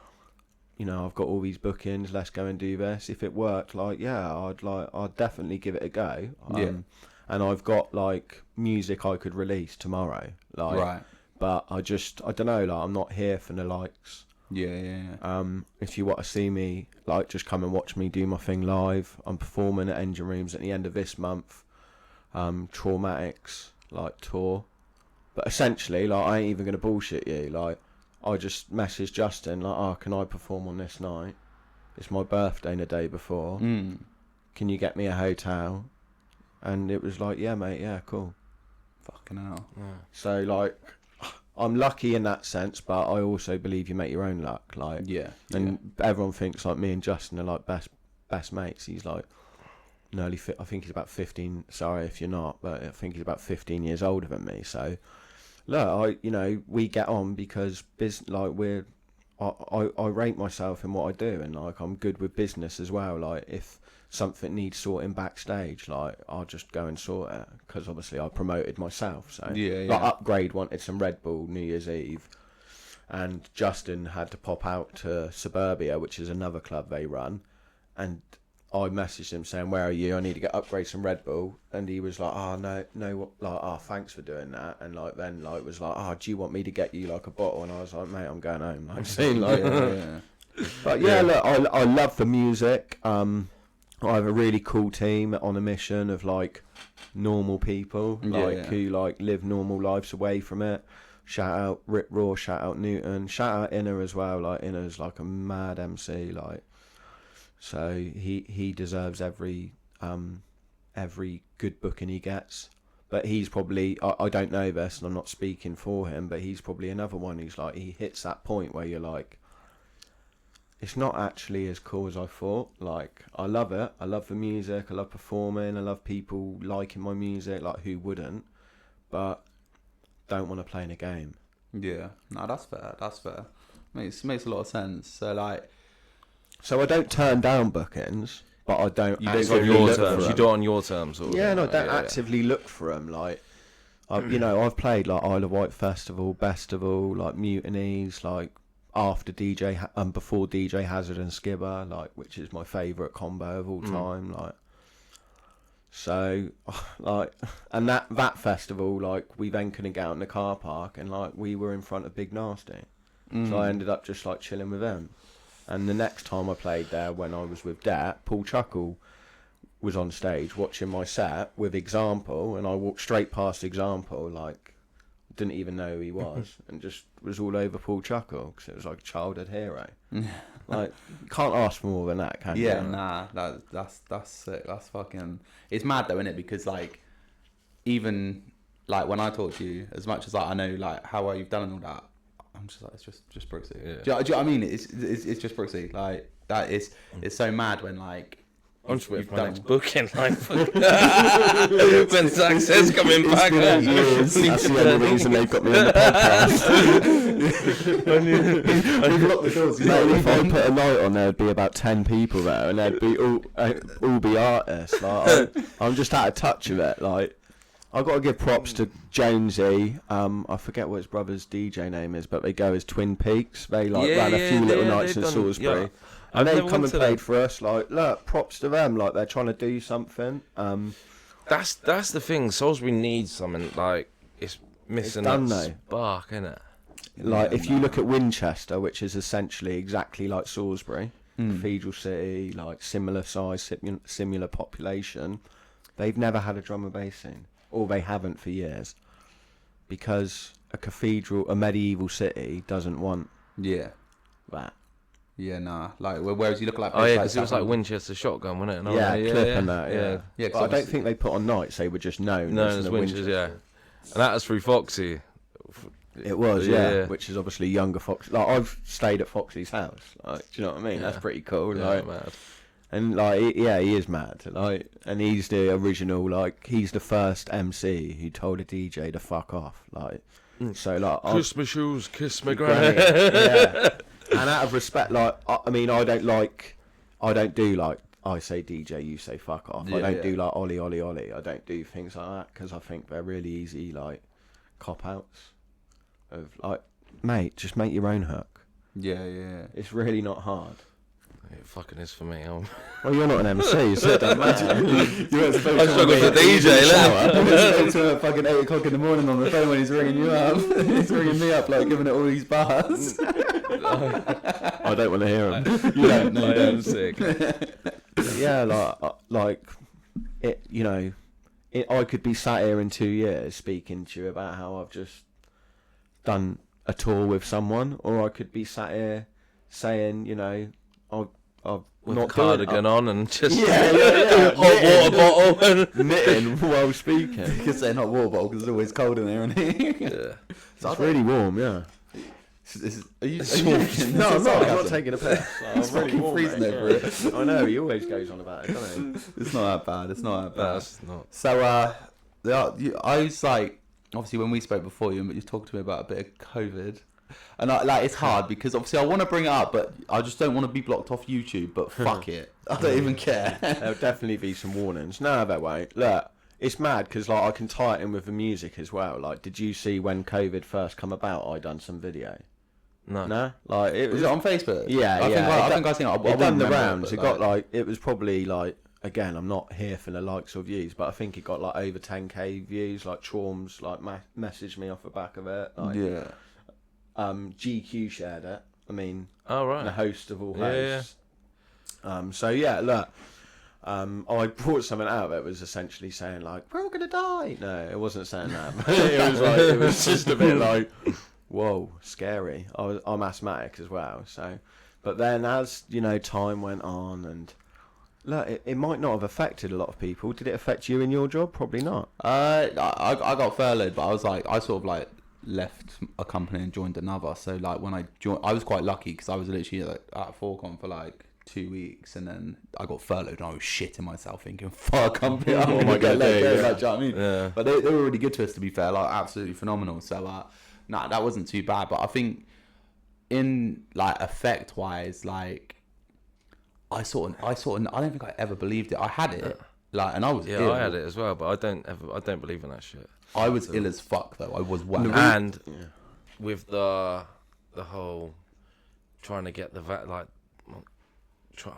you know, I've got all these bookings, let's go and do this. If it worked, like, yeah, I'd definitely give it a go. And I've got, like, music I could release tomorrow. Like, right. But I don't know, like, I'm not here for the likes. If you want to see me, like, just come and watch me do my thing live. I'm performing at Engine Rooms at the end of this month. Traumatics, like, tour. But essentially, like, I ain't even gonna bullshit you. Like, I just messaged Justin like, "Oh, can I perform on this night? It's my birthday and the day before. Can you get me a hotel?" And it was like, "Yeah, mate. Yeah, cool." Fucking hell. Yeah. So like, I'm lucky in that sense, but I also believe you make your own luck. Like, Yeah. and everyone thinks like me and Justin are like best mates. He's like nearly I think he's about 15. Sorry if you're not, but I think he's about 15 years older than me. So look, we get on because I rate myself in what I do, and like I'm good with business as well. Like if something needs sorting backstage, like I'll just go and sort it, because obviously I promoted myself. So Yeah. like Upgrade wanted some Red Bull New Year's Eve, and Justin had to pop out to Suburbia, which is another club they run, and I messaged him saying, "Where are you? I need to get Upgrade some Red Bull." And he was like, "Oh no, like, oh, thanks for doing that." And like then like was like, "Oh, do you want me to get you like a bottle?" And I was like, "Mate, I'm going home." Like, saying, like, Yeah. but yeah, look, I love the music. I have a really cool team on a mission of like normal people, like who like live normal lives away from it. Shout out Rip Raw, shout out Newton, shout out Inner as well. Like Inner's like a mad MC, like, so he deserves every good booking he gets. But he's probably, I don't know this, and I'm not speaking for him, but he's probably another one who's like, he hits that point where you're like, it's not actually as cool as I thought. Like, I love it. I love the music. I love performing. I love people liking my music. Like, who wouldn't? But don't want to play in a game. Yeah. No, that's fair. That's fair. Makes a lot of sense. So like, so I don't turn down bookings, but I don't. You don't actively on your look terms. for You do it on your terms. Or yeah, no, I don't yeah. actively look for them. Like, I've played like Isle of Wight Festival, Bestival, like Mutinies, like after before DJ Hazard and Skibber, like, which is my favourite combo of all time. Like, so like, and that festival, like, we then couldn't get out in the car park, and like we were in front of Big Nasty, so I ended up just like chilling with them. And the next time I played there, when I was with Dat, Paul Chuckle was on stage watching my set with Example, and I walked straight past Example, like, didn't even know who he was, and just was all over Paul Chuckle, because it was like a childhood hero. Like, you can't ask for more than that, can you? yeah, nah, that's sick. That's fucking. It's mad though, isn't it? Because like, even like when I talk to you, as much as like I know like how well you've done and all that, I'm just like, it's just Brooksie. Yeah. Do you know what I mean? It's just Brooksie. Like, that is, it's so mad when like. I'm just waiting you've for my done- next booking. Like, when success coming back. That's the only reason they've got me on the podcast. We've locked the doors. Mate, if I put a night on, there'd be about 10 people there, and they'd be all be artists. Like, I'm just out of touch with it. Like, I've got to give props to Jonesy. I forget what his brother's DJ name is, but they go as Twin Peaks. They like ran a few little nights in Salisbury. Yeah. And I've they never come went and to played them. for us. Like, look, props to them. Like, they're trying to do something. That's the thing. Salisbury needs something, like, it's missing done, that though. spark, innit? Like, if you look at Winchester, which is essentially exactly like Salisbury, Cathedral City, like similar size, similar population, they've never had a drum and bass scene, or they haven't for years, because a medieval city doesn't want Yeah. that. Yeah, nah. Like, whereas you look at like. Oh, yeah, places because it was like Saffron- Winchester Shotgun, wasn't it? And all Yeah, that. Clip and that, yeah. Yeah, 'cause But I don't obviously- think they put on nights, they were just known No, as it's the Winchester, yeah. Winchester. And that was through Foxy. It was, yeah, Yeah. which is obviously younger Fox. Like, I've stayed at Foxy's house. Like, do you know what I mean? Yeah. That's pretty cool. Yeah, Like, mad. and like, he is mad. Like, and he's the original. Like, he's the first MC who told a DJ to fuck off. Like, so like, Kiss my shoes, kiss my Granny, granny. yeah. And out of respect, like, I mean, I don't do like, I say DJ, you say fuck off. I Yeah, don't yeah. do like Ollie. I don't do things like that, because I think they're really easy, like, cop outs of like, mate, just make your own hook. Yeah. It's really not hard. It fucking is for me. Well, you're not an MC, so it don't matter. You weren't supposed I struggle with the DJ, to to him at fucking 8 o'clock in the morning on the phone when he's ringing you up. He's ringing me up, like, giving it all these bars. I don't want to hear him. You don't, no, you I am don't. sick. Yeah, like it, you know, I could be sat here in 2 years speaking to you about how I've just done a tour with someone, or I could be sat here saying, you know, I've With not a cardigan on and just yeah. hot water bottle and knitting while speaking. You could say not water bottle because it's always cold in there, isn't it? yeah. It's really warm, yeah. Are you joking? No, I'm not taking a piss. It's really warm, freezing mate, over it. I know, he always goes on about it, doesn't he? It's not that bad. It's not that bad. That's not. So, I was like, obviously, when we spoke before, you talked to me about a bit of COVID, and it's hard because obviously I want to bring it up, but I just don't want to be blocked off YouTube. But fuck it, I don't even care. There'll definitely be some warnings. No, there won't. Look, it's mad because like I can tie it in with the music as well. Like, did you see when COVID first come about? I done some video. No. Like it Was it on Facebook? Yeah, I think I seen it. It done the rounds. It got like it was probably like, again, I'm not here for the likes or views, but I think it got like over 10k views. Like Chorms like messaged me off the back of it. Like, yeah. GQ shared it. I mean, Oh right. the host of all Yeah, hosts. So yeah, look. I brought something out that was essentially saying like, we're all gonna die. No, it wasn't saying that. It was just a bit like, whoa, scary. I'm asthmatic as well, so. But then as you know, time went on, and look, it might not have affected a lot of people. Did it affect you in your job? Probably not. I got furloughed, but I was like, I sort of like left a company and joined another. So like when I joined, I was quite lucky because I was literally like, at Forcon for like 2 weeks, and then I got furloughed and I was shitting myself thinking, fuck, I'm gonna get let go. Like, do you know what I mean? Yeah. But they were really good to us, to be fair, like absolutely phenomenal. So nah, that wasn't too bad. But I think in like effect wise, like I don't think I ever believed it. I had it, like, and I was ill. I had it as well, but I don't believe in that shit. I was ill as fuck though. I was well. And with the whole trying to get the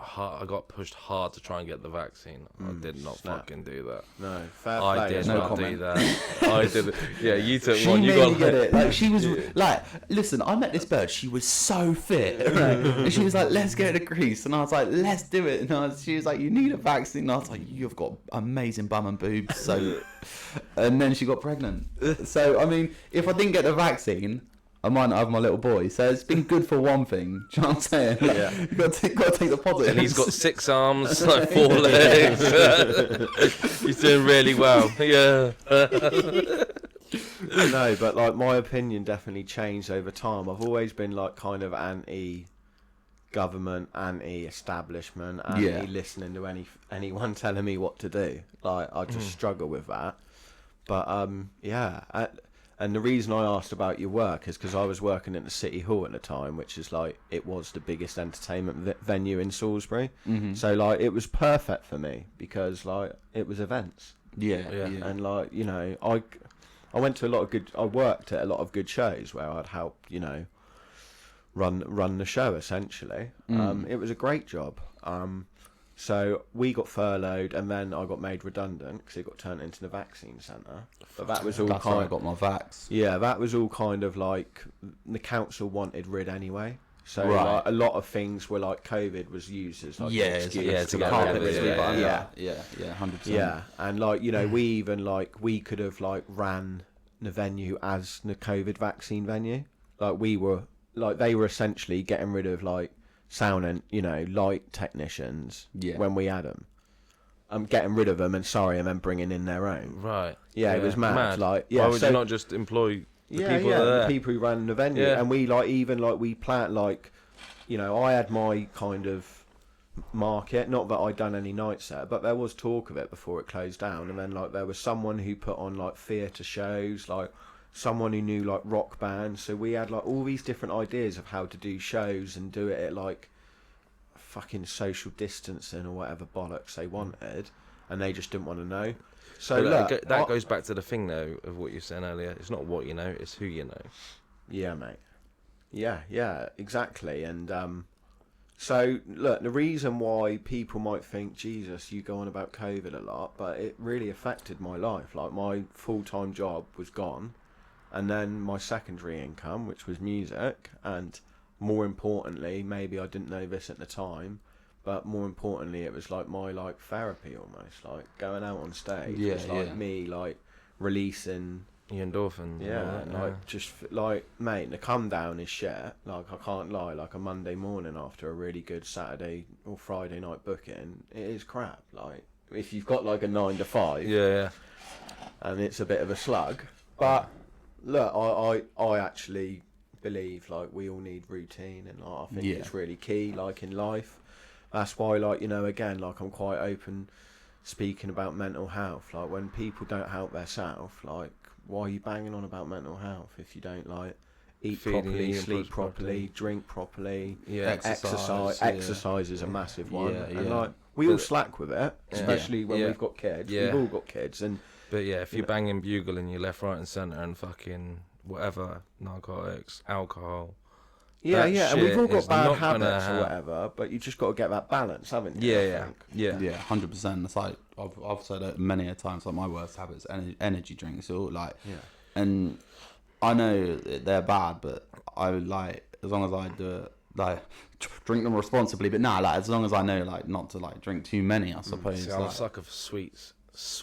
I got pushed hard to try and get the vaccine. I did not fucking do that. No, fair I play. did No not comment. do that. I did. Yeah, you took She one. You made got me get it. Like she was like, listen, I met this bird. She was so fit, right? And she was like, let's get it to Greece, and I was like, let's do it. And she was like, you need a vaccine. And I was like, you've got amazing bum and boobs. So, and then she got pregnant. So I mean, if I didn't get the vaccine, I might not have my little boy. So it's been good for one thing. Do you know what I'm saying? Like, Yeah. you got to take the positives. And he's got 6 arms, like 4 legs. He's doing really well. Yeah. No, but like my opinion definitely changed over time. I've always been like kind of anti-government, anti-establishment, anti-listening to anyone telling me what to do. Like I just struggle with that. But and the reason I asked about your work is because I was working at the City Hall at the time, which is like, it was the biggest entertainment venue in Salisbury. Mm-hmm. So like it was perfect for me because like it was events. Yeah. And like, you know, I went to I worked at a lot of good shows where I'd help, you know, run the show essentially. It was a great job. So we got furloughed, and then I got made redundant because it got turned into the vaccine centre. But that was all That's how I got my vax. Yeah, that was all kind of like the council wanted rid anyway. So Right. like, a lot of things were like COVID was used as like an excuse to get like, rid of it, Yeah, 100%. yeah, and like, you know, we could have like ran the venue as the COVID vaccine venue. Like we were like, they were essentially getting rid of like sound and, you know, light technicians when we had them. Getting rid of them and then bringing in their own. Right. Yeah, it was mad. Like, why would you not just employ the people that are the there? people who ran the venue, and we like even like we planned like, you know, I had my kind of market. Not that I'd done any nights there, but there was talk of it before it closed down. And then like there was someone who put on like theatre shows, like someone who knew like rock bands. So we had like all these different ideas of how to do shows and do it at like fucking social distancing or whatever bollocks they wanted, and they just didn't want to know. So But look, that goes back to the thing though of what you were saying earlier. It's not what you know, it's who you know. Yeah, mate. Yeah, exactly. And so look, the reason why people might think, Jesus, you go on about COVID a lot, but it really affected my life. Like my full-time job was gone, and then my secondary income, which was music, and more importantly, maybe I didn't know this at the time, but more importantly, it was like my like therapy almost. Like going out on stage Yeah, was like yeah. me like releasing. The endorphins. Yeah, and like just like mate, the come down is shit. Like I can't lie. Like a Monday morning after a really good Saturday or Friday night booking, it is crap. Like if you've got like a 9 to 5, Yeah. and it's a bit of a slug. But look, I actually believe like we all need routine, and like, I think Yeah. it's really key. Like in life, that's why like again like I'm quite open speaking about mental health. Like when people don't help themselves, like why are you banging on about mental health if you don't like eat Feeding, properly, eating sleep properly. properly, drink properly? Yeah. Exercise is a massive one. Yeah, And yeah. like we all But- slack with it, especially when Yeah. we've got kids. Yeah. We've all got kids, and But yeah, if you're banging bugle in your left, right, and centre, and fucking whatever, narcotics, alcohol. yeah, That and we've shit all got is bad not gonna habits or help. whatever, but you just got to get that balance, haven't you? I Yeah, think? yeah. Yeah, 100%. It's like I've said it many a times. Like my worst habits, energy drinks, or like, Yeah. and I know they're bad, but I like as long as I do it, like drink them responsibly. But nah, like as long as I know like not to like drink too many, I suppose. See, I'm a like- sucker for sweets.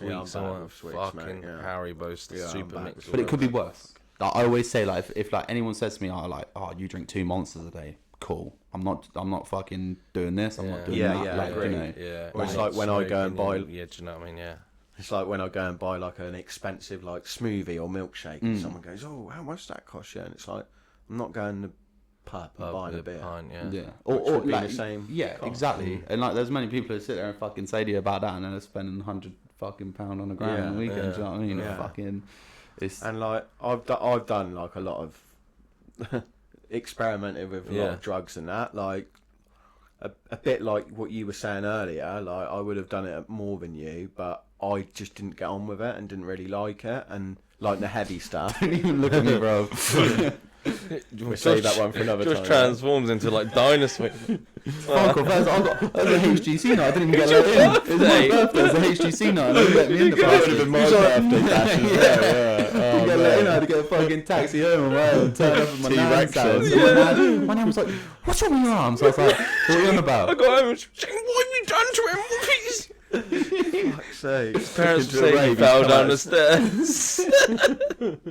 Yeah, I'm Sweets, bad I want with sweets, fucking mate, yeah. Haribo's Yeah, I'm super bad mix. with but it could be worse. Like, I always say like if like anyone says to me, oh you drink 2 monsters a day, cool. I'm not fucking doing this. I'm not doing Yeah, that. yeah, like, agree. you know. Yeah. Or it's like when I go and buy- Yeah, do you know what I mean? Yeah. It's like when I go and buy like an expensive like smoothie or milkshake, and someone goes, "Oh, how much that cost you?" And it's like I'm not going to the pub and buying a With beer. pint, yeah. Yeah, Which would be like, the same Yeah, cost. exactly. And like, there's many people who sit there and fucking say to you about that, and then they're spending £100 on a grand on the weekend. Yeah. Do you know what I mean? Yeah. Fucking, it's And like I've done like a lot of experimented with a lot of drugs and that, like a bit like what you were saying earlier. Like I would have done it more than you, but I just didn't get on with it and didn't really like it, and like the heavy stuff. don't even look at me, bro. We'll save that one for another Just time. transforms into like dinosaur. Fuck off. I got a HGC night. I didn't even get let in. It was my birthday. It was a HGC night. And they let me in the That would party. have been my birthday dash as well. Yeah. Didn't get let in. I had to get a fucking taxi home and well, and turn up at my nan's T-Rexes. house. And my nan was like, "What's wrong with your arm?" So I was like, "What are you on I about?" got home and was saying, "What have you done to him? Please." Fuck's sake. Parents Took him say to a he rave, fell he's down the collapsed. stairs.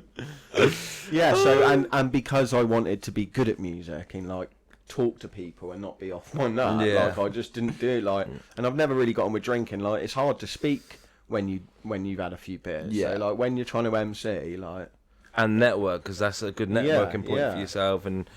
Yeah, so and because I wanted to be good at music and like talk to people and not be off my nut, Yeah. like I just didn't do like, and I've never really got on with drinking. Like it's hard to speak when you've had a few beers. Yeah. So like when you're trying to MC, like And network, because that's a good networking point yeah. for yourself. And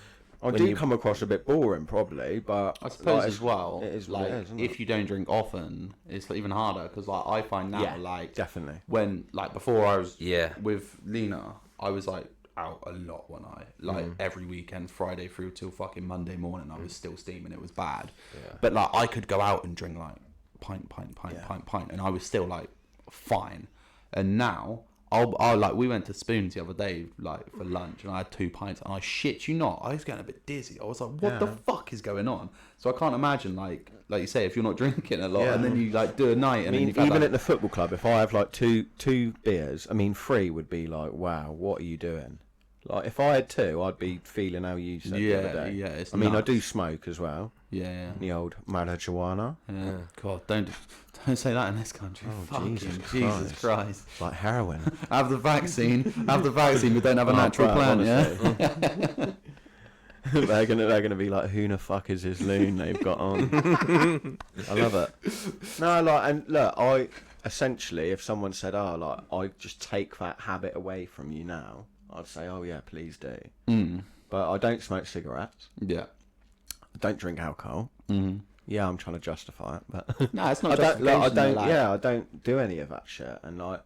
I when do you- come across a bit boring probably, but I suppose like, as well, it is what like it is, isn't if it? you don't drink often, it's even harder because like I find now Yeah, like definitely. when like before I was Yeah. with Lena, I was like out a lot one night, like every weekend, Friday through till fucking Monday morning. I was still steaming. It was bad, but like I could go out and drink like pint, and I was still like fine. And now I'll like we went to Spoons the other day like for lunch and I had 2 pints and I shit you not, I was getting a bit dizzy. I was like, what the fuck is going on? So I can't imagine like you say if you're not drinking a lot and then you like do a night and I then mean, you've had, even like, at the football club, if I have like two beers, I mean 3 would be like, wow, what are you doing? Like if I had 2, I'd be feeling how you said the other day. yeah, it's I mean, I nuts. do smoke as well. yeah. The old marijuana. Yeah. God, don't say that in this country. Oh, Fucking Jesus Jesus Christ. It's like heroin. Have the vaccine. Have the vaccine. We don't have a natural plant. Yeah. they're gonna be like, who the fuck is this loon they've got on? I love it. No, like, and look, I essentially, if someone said, oh, like, I just take that habit away from you now, I'd say, oh yeah, please do. But I don't smoke cigarettes. Yeah. I don't drink alcohol. Yeah, I'm trying to justify it, but No, it's not. I don't. Like, I justification, don't. like- Yeah, I don't do any of that shit. And like,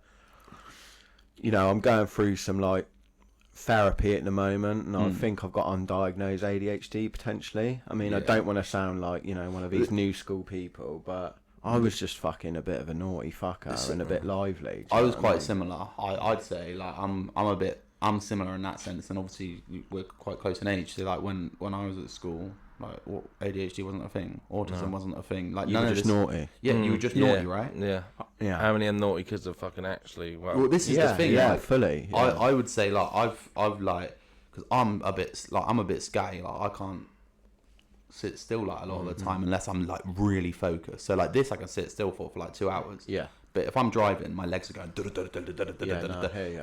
you know, I'm going through some like therapy at the moment, and I think I've got undiagnosed ADHD potentially. I mean, I Yeah. don't want to sound like, you know, one of these new school people, but I was just fucking a bit of a naughty fucker and a bit lively. Do you I know was what quite mean? similar. I'd say like I'm similar in that sense, and obviously we're quite close in age. So like when I was at school, like ADHD wasn't a thing, autism wasn't a thing. Like You none were of just this. naughty. Yeah, you were just naughty, right? Yeah. Yeah. How many naughty kids are fucking actually? Well, this is yeah, the thing. yeah, like, fully. Yeah. I would say like I've like because I'm a bit scatty. Like I can't sit still like a lot of the time unless I'm like really focused. So like this, I can sit still for like 2 hours. Yeah. But if I'm driving, my legs are going.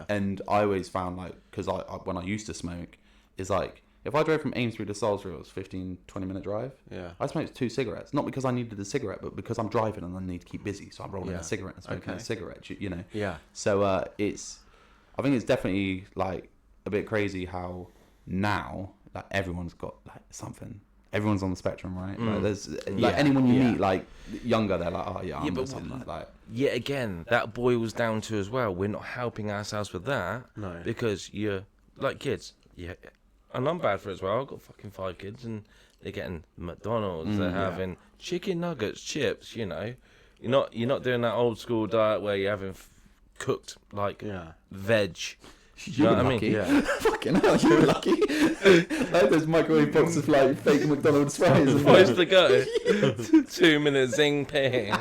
And I always found like, because I when I used to smoke, is like if I drove from Amesbury to Salisbury, it was 15-20 minute drive. Yeah. I smoked 2 cigarettes, not because I needed a cigarette, but because I'm driving and I need to keep busy. So I'm rolling a cigarette and smoking a cigarette. You know. Yeah. So I think it's definitely like a bit crazy how now like everyone's got like something. Everyone's on the spectrum, right? Like there's like anyone you meet like younger, they're like, oh yeah, I'm on something like that. Yet again, that boils down to as well. We're not helping ourselves with that. No. Because you're like kids. Yeah. And I'm bad for it as well. I've got fucking 5 kids and they're getting McDonald's. They're having chicken nuggets, chips. You know, you're not doing that old school diet where you're having cooked like veg. You know what I mean? Yeah. Fucking hell, you were lucky. Like those microwave boxes of like fake McDonald's fries. Supposed to go. 2 minute zing ping.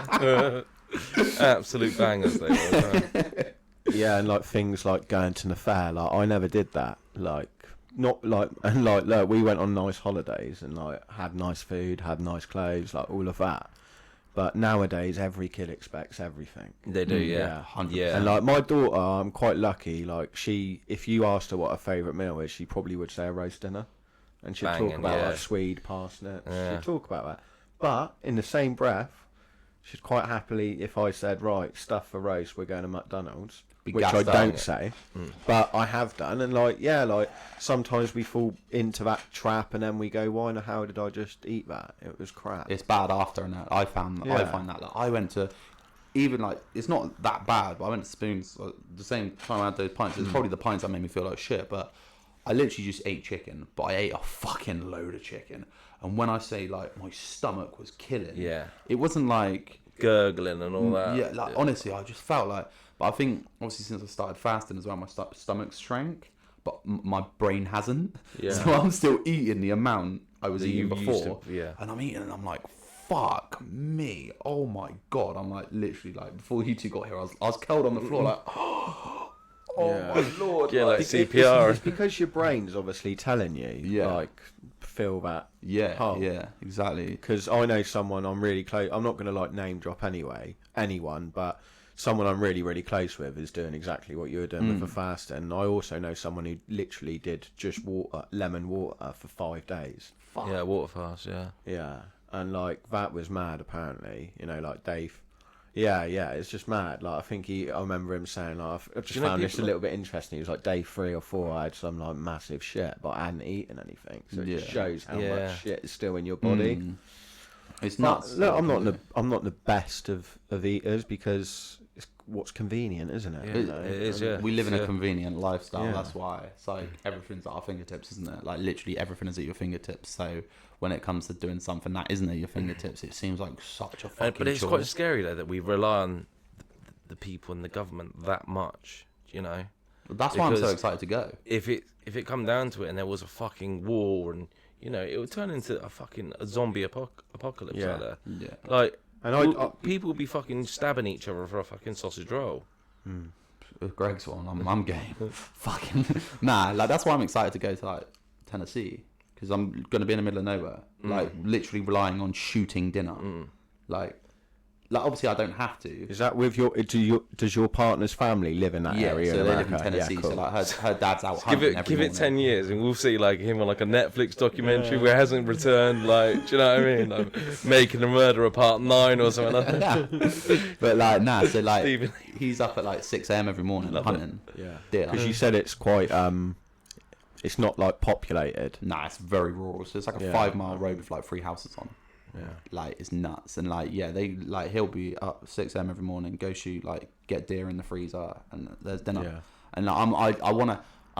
Absolute bangers they were. Yeah, and like things like going to the fair, like I never did that. Like not like and like look, we went on nice holidays and like had nice food, had nice clothes, like all of that. But nowadays, every kid expects everything. They do, yeah. 100%. Yeah. And like my daughter, I'm quite lucky. Like if you asked her what her favourite meal is, she probably would say a roast dinner, and she'd talk about like Swede parsnips. She'd talk about that. But in the same breath, she'd quite happily, if I said, right, stuff for roast, we're going to McDonald's, which I don't say, but I have done, and like sometimes we fall into that trap, and then we go, why the hell did I just eat that? It was crap. It's bad after, and I find that like, I went to, even like it's not that bad, but I went to Spoons the same time I had those pints. It's probably the pints that made me feel like shit, but I literally just ate chicken, but I ate a fucking load of chicken, and when I say like my stomach was killing, it wasn't like gurgling and all that. Yeah, like honestly, I just felt like. But I think, obviously, since I started fasting as well, my stomach shrank, but my brain hasn't. Yeah. So I'm still eating the amount I was eating before. Yeah. And I'm eating, and I'm like, fuck me. Oh my God. I'm like, literally, like, before you two got here, I was curled on the floor, like, oh my Lord. Yeah, like CPR. It's because your brain's obviously telling you, like, feel that. Yeah, yeah, exactly. Because I know someone I'm really close, I'm not going to, like, name drop anyone, but someone I'm really, really close with is doing exactly what you were doing with the fast. And I also know someone who literally did just lemon water for 5 days. Fuck. Yeah, water fast, Yeah. And, like, that was mad, apparently. You know, like, Dave. Yeah, it's just mad. Like, I think I remember him saying, like, I've just found this a little bit interesting. He was like, day 3 or 4, I had some, like, massive shit, but I hadn't eaten anything. So it just shows how much shit is still in your body. It's nuts. Look, I'm not the best of eaters because it's what's convenient, isn't it? It is, yeah. We live in a convenient lifestyle. That's why it's like everything's at our fingertips, isn't it? Like literally everything is at your fingertips. So when it comes to doing something that isn't at your fingertips, it seems like such a fucking But it's chore. quite scary though that we rely on the people in the government that much, you know. That's why I'm so excited to go. If it come down to it and there was a fucking war and you know it would turn into a zombie apocalypse out there. Yeah. Like. And people would be fucking stabbing each other for a fucking sausage roll. With Greg's one, I'm game. Fucking nah, like that's why I'm excited to go to like Tennessee because I'm gonna be in the middle of nowhere, like literally relying on shooting dinner. Like obviously I don't have to. Is that with does your partner's family live in that area? So they live in Tennessee. Cool. So like her dad's out hunting give it 10 years and we'll see like him on like a Netflix documentary where he hasn't returned. Like, do you know what I mean? Like Making a Murderer Part 9 or something like that. But like so like he's up at like 6 a.m. every morning hunting. Yeah. Because you said it's quite it's not like populated. Nah, it's very rural. So it's like a 5-mile road with like 3 houses on. Yeah, like it's nuts, and like he'll be up 6 a.m. every morning, go shoot, like get deer in the freezer, and there's dinner. And like, I'm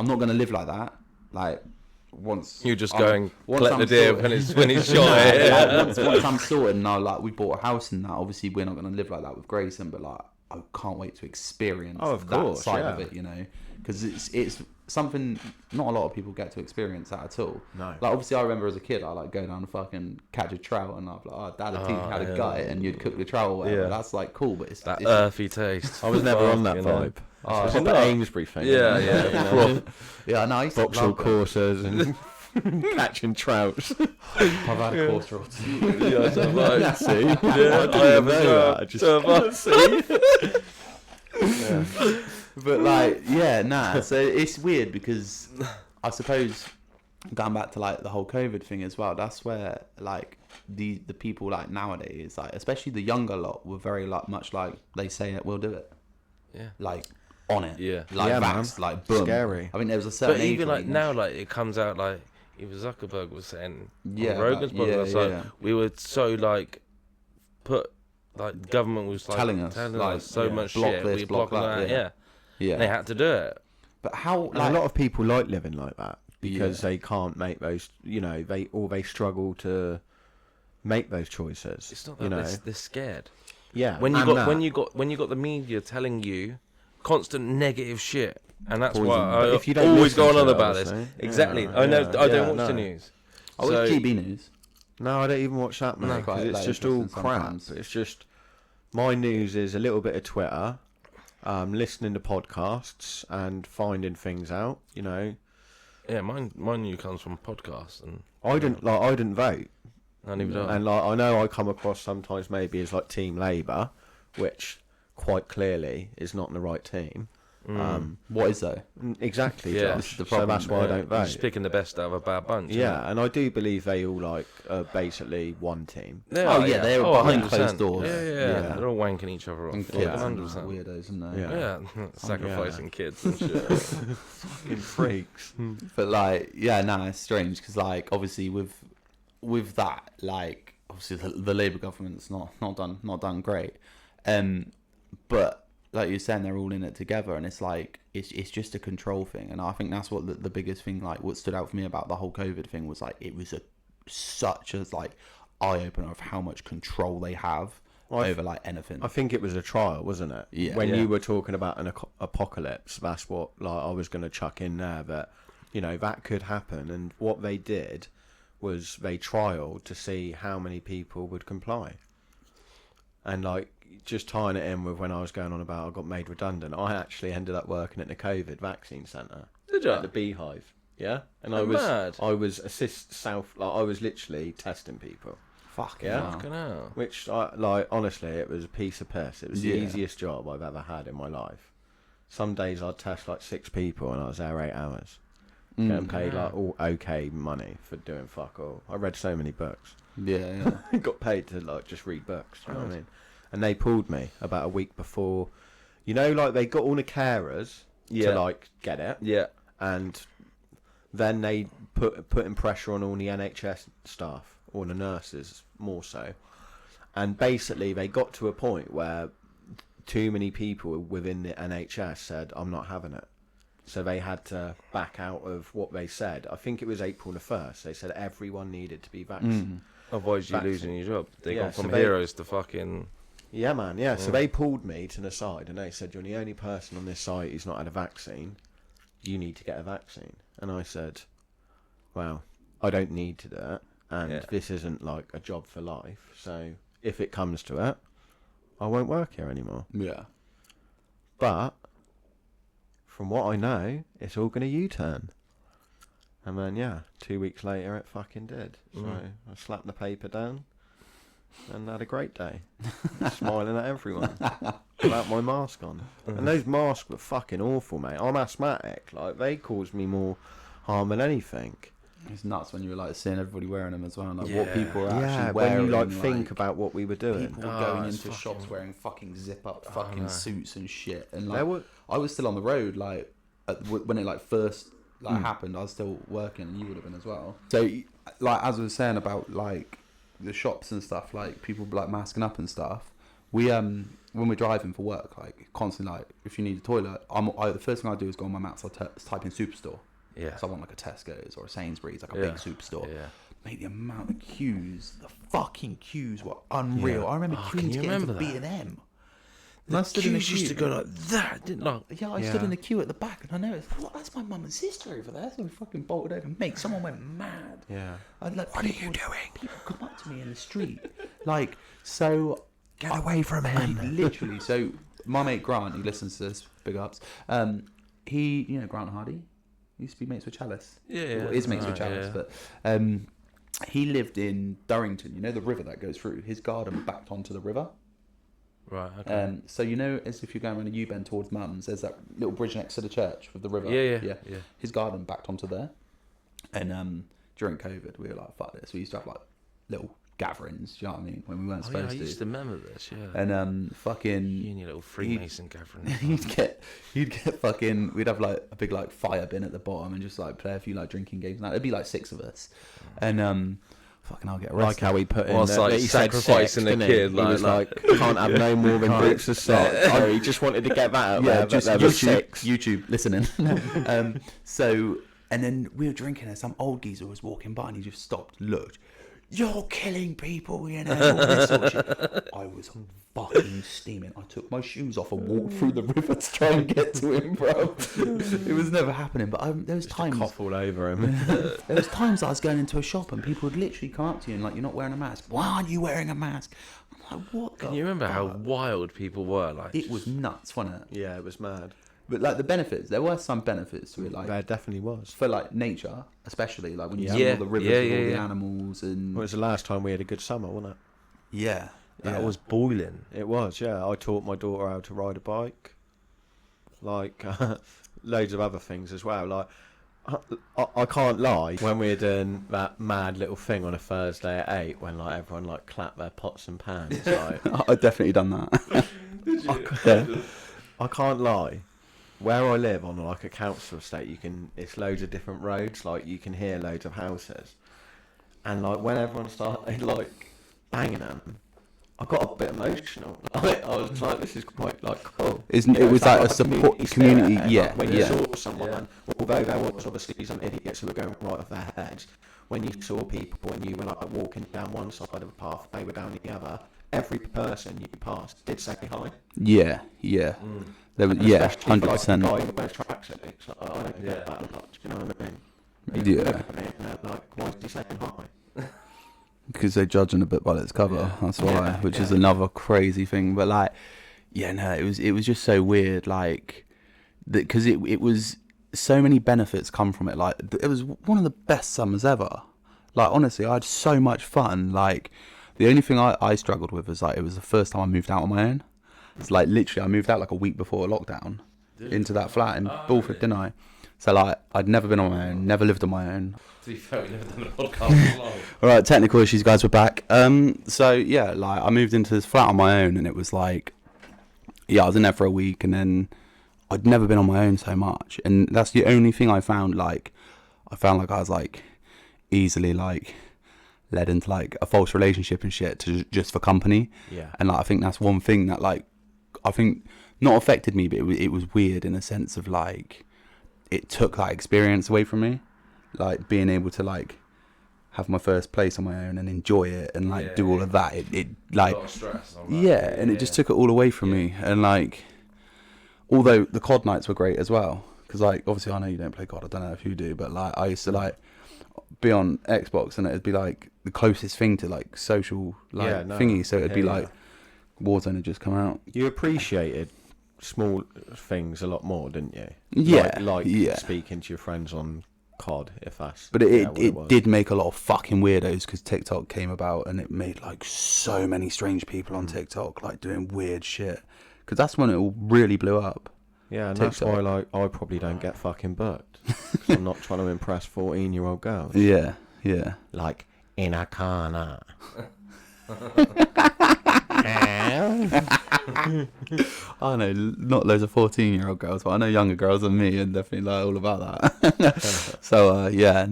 not gonna live like that. Like once you're just collect the deer when he's shot. Once I'm sorted, now like we bought a house and that. Obviously, we're not gonna live like that with Grayson, but like I can't wait to experience that side of it, you know, because it's something not a lot of people get to experience that at all. No. Like obviously I remember as a kid I like go down and fucking catch a trout and I'd be like, oh Dad would teach me how to gut it and you'd cook the trout or whatever. Yeah. That's like cool, but it's that earthy taste. I was never on that vibe. It's the Amesbury thing. Yeah. Yeah, no, I used Vauxhall coursers and catching trouts. I've had a course or two. Yeah, so like, See, yeah, I have as well. I just See? But like, yeah, nah. So it's weird because I suppose going back to like the whole COVID thing as well. That's where like the people like nowadays, like especially the younger lot, were very like much like they say it, we'll do it. Yeah. Like on it. Yeah. Like Yeah, vaxxed, like boom. Scary. I mean, there was a certain But age even like range. now, like it comes out like even Zuckerberg was saying, Yeah, on Rogan's but- podcast, yeah, like yeah. we were so like put, like the government was like Telling us, like, so yeah, much block shit. this, We block blocking that, that, yeah. Yeah. They had to do it. But how And like a lot of people like living like that because Yeah. they can't make those. You know, they struggle to make those choices. It's not you that know. they're scared. Yeah. When you and got that. when you got the media telling you constant negative shit, and that's Poison. why But I if you don't always go on listen to on it, about this. obviously. Exactly. Yeah, I know. yeah, I yeah, don't watch no. the news. I watch So- GB News. No, I don't even watch that, mate. No, 'cause quite, it's like, just all interesting crap. sometimes. It's just my news is a little bit of Twitter, listening to podcasts and finding things out. You know, Yeah, mine new comes from podcasts, and I didn't vote, I don't even know. and like I know I come across sometimes maybe as like Team Labour, which quite clearly is not the right team. What is though? Exactly, Yeah, Josh. this is the So problem. that's why I don't vote. Just picking the best out of a bad bunch. Yeah, and I do believe they all like are basically one team. Oh, yeah, they're behind closed doors. Yeah, Yeah. They're all wanking each other off. And Yeah, kids 100%. and weirdos, isn't they? Yeah. Yeah, sacrificing kids and shit. Fucking freaks. But like, yeah, nah, it's strange because like obviously with that, like obviously the Labour government's not done great, but like you're saying, they're all in it together, and it's like it's just a control thing, and I think that's what the biggest thing, like what stood out for me about the whole COVID thing was like it was such a like eye opener of how much control they have over like anything. I think it was a trial, wasn't it? Yeah. When Yeah. you were talking about an apocalypse, that's what like I was going to chuck in there. That you know that could happen, and what they did was they trialed to see how many people would comply, and like just tying it in with when I was going on about I got made redundant. I actually ended up working at the COVID vaccine centre. Did you? At the Beehive. Yeah, and I Oh, was mad. I was I was literally testing people. Fuck Yeah. Fucking hell. Which, like, honestly, it was a piece of piss. It was the Yeah. easiest job I've ever had in my life. Some days I'd test like 6 people and I was there 8 hours. Getting paid like all okay money for doing fuck all. I read so many books. Yeah, yeah. Got paid to like just read books. You know what I mean? And they pulled me about a week before. You know, like they got all the carers Yeah. to like get it, Yeah. and then they putting pressure on all the NHS staff, or the nurses more so, and basically they got to a point where too many people within the NHS said I'm not having it, so they had to back out of what they said. I think it was April the 1st. They said everyone needed to be vaccinated. Otherwise, you're Vaccine. losing your job. They Yeah, gone so from they- heroes to fucking. Yeah, man. Yeah. So they pulled me to the side and they said, "You're the only person on this site who's not had a vaccine. You need to get a vaccine." And I said, "Well, I don't need to do it, and Yeah. this isn't like a job for life. So if it comes to it, I won't work here anymore." Yeah. But from what I know, it's all going to U-turn. And then, yeah, 2 weeks later, it fucking did. So I slapped the paper down and had a great day. Smiling at everyone without my mask on. And those masks were fucking awful, mate. I'm asthmatic. Like, they caused me more harm than anything. It's nuts when you were like seeing everybody wearing them as well, and like Yeah. what people are Yeah, actually when wearing. you like think about what we were doing. people Oh, going it's into shops fucking- wearing fucking zip up fucking suits and shit, and like There were- I was still on the road like when it like first like happened. I was still working, and you would have been as well. So like as I was saying about like the shops and stuff, like people like masking up and stuff. We when we're driving for work, like constantly, like if you need a toilet, the first thing I do is go on my maps. I type in superstore. Yeah. So I want like a Tesco's or a Sainsbury's, like a Yeah. big superstore. Yeah. Mate, the amount of queues, the fucking queues were unreal. Yeah. I remember Oh, queuing can to you get into remember that? B&M. The I stood in the queues used to queue. go like that, didn't I? Yeah, I stood Yeah. in the queue at the back, and I noticed, what, that's my mum and sister over there. So we fucking bolted over. Mate, someone went mad. Yeah. What are you doing? People come up to me in the street. Like, so... Get away from Mate, literally. So, my mate Grant, he listens to this, big ups. He, you know Grant Hardy? He used to be mates with Chalice. Yeah. Well, is mates with Chalice, but he lived in Durrington. You know the river that goes through. His garden backed onto the river. Right. Okay. So you know, as if you're going around a U-bend towards Mums, there's that little bridge next to the church with the river. Yeah. His garden backed onto there, and during COVID, we were like, "Fuck this." We used to have like little gatherings. Do you know what I mean? When we weren't supposed I to. used to remember this. Yeah. And fucking. You and your little Freemason gathering. You'd get fucking. We'd have like a big like fire bin at the bottom and just like play a few like drinking games. Now it'd be like 6 of us, and fucking I'll get arrested. Like how he put in, Well, it's like he said sacrificing sex, the didn't kid, He like- was like, can't have no more than groups of sex. So he just wanted to get that out Yeah, there. just But there was YouTube listening. So and then we were drinking and some old geezer was walking by and he just stopped, looked. You're killing people, you know. All this sort of shit. I was fucking steaming. I took my shoes off and walked through the river to try and get to him, bro. It was never happening. But there was times. cough all over him. There was times I was going into a shop and people would literally come up to you and like, you're not wearing a mask. Why aren't you wearing a mask? I'm like, what? Can you remember how wild people were? Like It was nuts, wasn't it? Yeah, it was mad. But like the benefits, there were some benefits to it, like There definitely was. for like nature, especially like when you Yeah. see all the rivers Yeah, with all yeah, the yeah. animals and Well, it was the last time we had a good summer, wasn't it? yeah, that was boiling. It was, yeah. I taught my daughter how to ride a bike. Like, loads of other things as well. Like, I can't lie. When we were doing that mad little thing on a Thursday at 8, when like everyone like clapped their pots and pans, like, I've definitely done that. I can't lie. Where I live on like a council estate, it's loads of different roads. Like you can hear loads of houses, and like when everyone started like banging them, I got a bit emotional. Like, I was like, this is quite like cool. Isn't You know, it was it's like a support spirit, community? and, Yeah, like, when you yeah. saw someone, although there was obviously some idiots who were going right off their heads, when you saw people and you were like walking down one side of the path, they were down the other. Every person you passed did say hi. Yeah. There was, And yeah, especially for, like, 100%. the guy who wears tracksuits, like, I don't get that much. Do you know what I mean? Yeah. Look at me and they're like, why is he saying hi? Because they're judging a book by its cover. Yeah. That's why, Yeah, which is yeah. another crazy thing. But like, yeah, no, it was just so weird. Like, because it was so many benefits come from it. Like, it was one of the best summers ever. Like, honestly, I had so much fun. Like, the only thing I struggled with was like it was the first time I moved out on my own. It's like literally I moved out like a week before lockdown into that flat in Bulford, didn't I? So like I'd never been on my own, never lived on my own. To be fair, we never done a podcast long. All right, technical issues, guys. We're back. So yeah, like I moved into this flat on my own, and it was like, yeah, I was in there for a week, and then I'd never been on my own so much, and that's the only thing I found. Like, I found like I was like easily like led into like a false relationship and shit to just for company. Yeah. And like I think that's one thing that like I think not affected me, but it was weird in a sense of like it took that experience away from me, like being able to like have my first place on my own and enjoy it and like do all of that. It like A lot of stress on that. yeah, and it just took it all away from me. And like although the COD nights were great as well, because like obviously I know you don't play COD, I don't know if you do, but like I used to like be on Xbox and it'd be like the closest thing to like social like thingy, so it'd be like Warzone had just come out. You appreciated small things a lot more, didn't you? Yeah, like yeah. speaking to your friends on COD, if that's. But what it was. did make a lot of fucking weirdos because TikTok came about and it made like so many strange people on TikTok like doing weird shit, because that's when it all really blew up. Yeah, and TikTok. that's why like I probably don't get fucking booked. 'Cause I'm not trying to impress 14-year-old girls. Yeah. Like in a corner. I know not loads of 14-year-old girls, but I know younger girls than me and definitely like all about that. So yeah,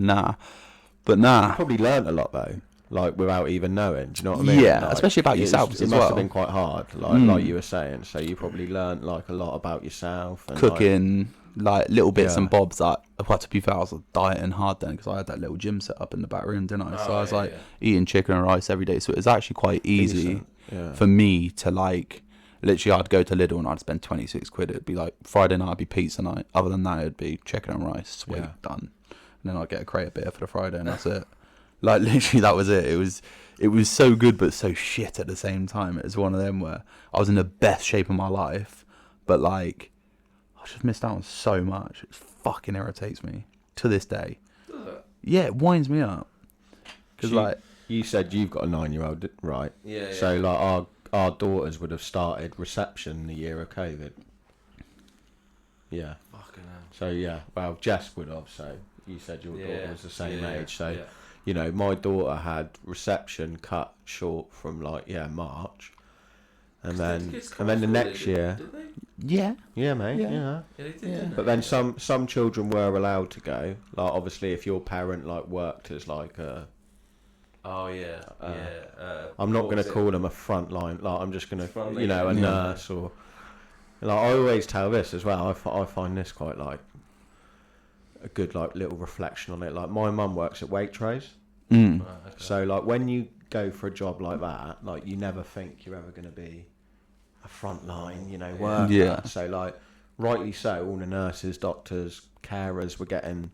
but Probably learnt a lot though, like without even knowing. Do you know what I mean? Yeah, Like, especially about it's- yourselves It as must well. have been quite hard, like you were saying. So you probably learnt like a lot about yourself and Cooking, like little bits Yeah. and bobs. Like, well, to be fair, I was dieting hard then because I had that little gym set up in the back room, didn't I? So I was like eating chicken and rice every day. So it was actually quite easy Decent, yeah. for me to like. Literally, I'd go to Lidl and I'd spend 26 quid. It'd be like Friday night, it'd be pizza night. Other than that, it'd be chicken and rice. Sweet, Yeah. done. And then I'd get a crate of beer for the Friday, and that's it. Like literally, that was it. It was so good, but so shit at the same time. It was one of them where I was in the best shape of my life, but like I just missed out on so much. It fucking irritates me. to this day. Does it? Yeah, it winds me up. Because So like, you said you've got a 9-year-old, right? Yeah. So like our daughters would have started reception the year of COVID. Yeah. Fucking hell. So yeah, well, Jess would have. So you said your daughter was the same age. So you know, my daughter had reception cut short from like March, and then the next year. Did they? yeah, Yeah, mate. Yeah. Yeah. Yeah, they did. Yeah. Didn't But they? then some children were allowed to go. Like obviously, if your parent like worked as like a, Oh yeah. I'm not going to What's it? call them a front line. Like I'm just going to, Front you know, a line. nurse or. Like I always tell this as well. I find this quite like a good like little reflection on it. Like my mum works at Waitrose, mm. Right, okay. so like when you go for a job like that, like you never think you're ever going to be a front line, you know, worker. Yeah. So like rightly so, all the nurses, doctors, carers were getting,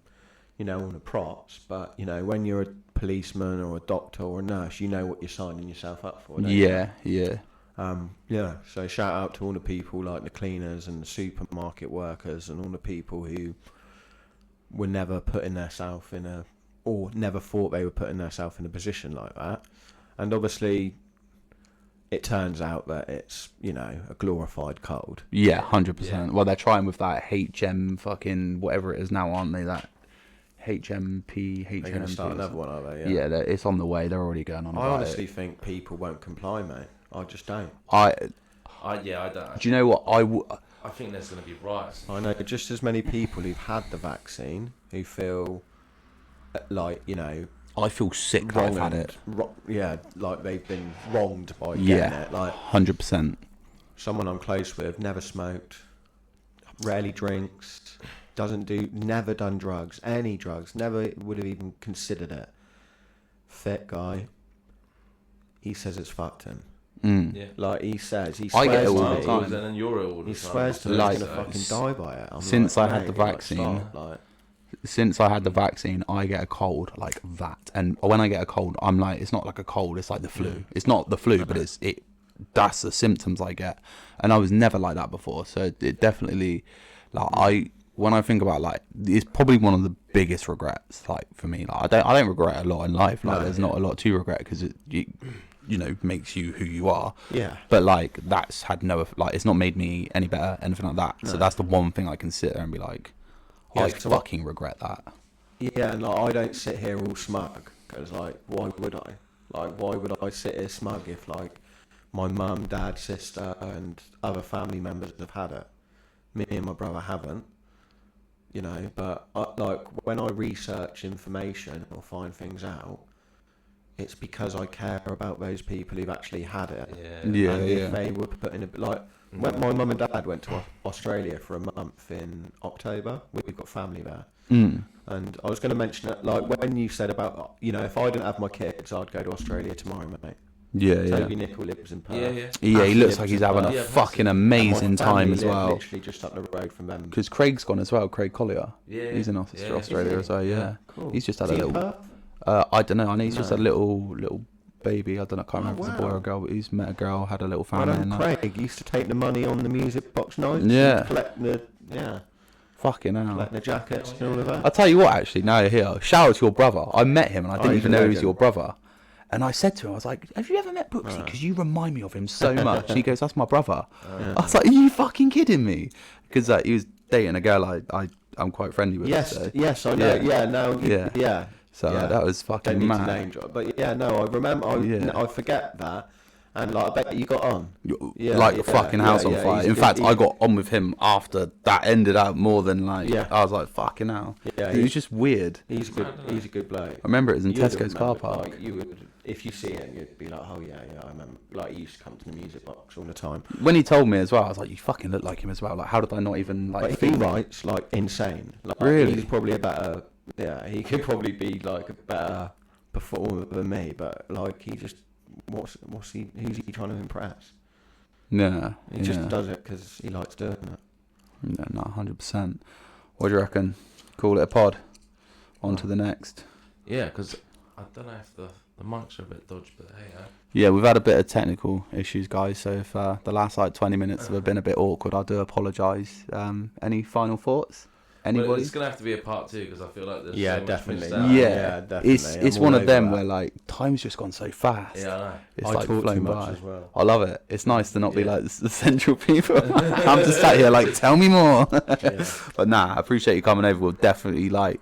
you know, all the props. But you know, when you're a policeman or a doctor or a nurse, you know what you're signing yourself up for. Don't you? Yeah. Yeah, so shout out to all the people like the cleaners and the supermarket workers and all the people who were never putting themselves in a, or never thought they were putting themselves in a position like that. And obviously, it turns out that it's, you know, a glorified cold. Yeah, 100%. Yeah. Well, they're trying with that HM fucking whatever it is now, aren't they? That HMP, They're going to start another one, are they? Yeah, it's on the way. They're already going on I about honestly it. think people won't comply, mate. I just don't. I don't. Do you know what I think there's going to be riots. I know just as many people who've had the vaccine who feel like, you know, I feel sick that I've had it. Like they've been wronged by getting Yeah, it. Like 100%. someone I'm close with, never smoked, rarely drinks, never done drugs, any drugs, never would have even considered it. Fit guy. He says it's fucked him. Mm. Yeah. Like he says, he I get swears it all to the me. time. And then you're ill all the He time. swears to me Like- he's gonna fucking die by it. I'm Since like, I had the mate, like, vaccine, stop, like, Since I had the vaccine, I get a cold like that, and when I get a cold, I'm like, it's not like a cold, it's like the flu. It's not the flu, but that's the symptoms I get, and I was never like that before. So it definitely, like when I think about like, it's probably one of the biggest regrets like for me. Like I don't regret a lot in life. Like there's not a lot to regret because it you know makes you who you are. yeah. But like that's had no like it's not made me any better, anything like that. So that's the one thing I can sit there and be like, Yeah, I so fucking regret that. Yeah, and like, I don't sit here all smug because, like, why would I? Like, why would I sit here smug if, like, my mum, dad, sister, and other family members have had it? Me and my brother haven't, you know. But like, when I research information or find things out, it's because I care about those people who've actually had it. Yeah. And if they were put in a like. When my mum and dad went to Australia for a month in October, we've got family there. Mm. And I was going to mention that, like, when you said about, you know, if I didn't have my kids, I'd go to Australia tomorrow, mate. Yeah, yeah. Toby Nicol lives in Perth. Yeah. Yeah, he looks Ashley like he's lives in having a Perth. Yeah, fucking massive. amazing And my family time as live well. Literally just up the road from them. Because Craig's gone as well, Craig Collier. Yeah. He's in Yeah. Australia as well, yeah. Cool. He's just had Is a he in little... Perth? I don't know, I know he's just No. a little baby. I don't know, I can't remember if it's a boy or wow. a girl, but he's met a girl, had a little Well family done, and that. Craig used to take the money on the music box nights. Yeah. And collect the, Fucking hell. collect the jackets and all of that. I'll tell you what, actually, now you're here, shout out to your brother. I met him and I didn't he's even a know he was legend. your brother. And I said to him, I was like, have you ever met Brooksy? Because you remind me of him so much. And he goes, that's my brother. I was like, are you fucking kidding me? Because he was dating a girl I'm quite friendly with. Yes, so. yes, I know. Yeah. Yeah, no, Yeah. yeah. So yeah. that was Don't fucking need to mad. name drop, but yeah, no, I remember. I forget that, and like I bet you got on. Yeah, like yeah, a fucking house on yeah, fire. he's In good- fact, he- I got on with him after that ended out more than like. Yeah. I was like, fucking hell. Yeah, it was just weird. He's a good. He's a good bloke. I remember it was in You'd Tesco's car remember, park. Like, you would, if you see it, you'd be like, oh yeah, I remember. Like he used to come to the music box all the time. When he told me as well, I was like, you fucking look like him as well. Like, how did I not even like? But he think that? writes like insane. Like, Really? He's probably a better. Yeah, he could probably be like a better performer than me. But like he just, what's he? Who's he trying to impress? Yeah, He just does it because he likes doing it. No, not 100%. What do you reckon? Call it a pod. On to the next. Yeah, because I don't know if the mics are a bit dodgy, but hey, Yeah, we've had a bit of technical issues, guys. So if the last like 20 minutes have been a bit awkward, I do apologise. Any final thoughts? Anybody? It's gonna have to be a part 2 because I feel like there's Yeah, so much definitely. missed out. Yeah, definitely. it's I'm one all of them over where that. like time's just gone so fast. Yeah, I know. It's I like talk flown too much by. as well. I love it. It's nice to not be Yeah. like the central people. I'm just sat here like, tell me more. Yeah. But nah, I appreciate you coming over. We'll definitely like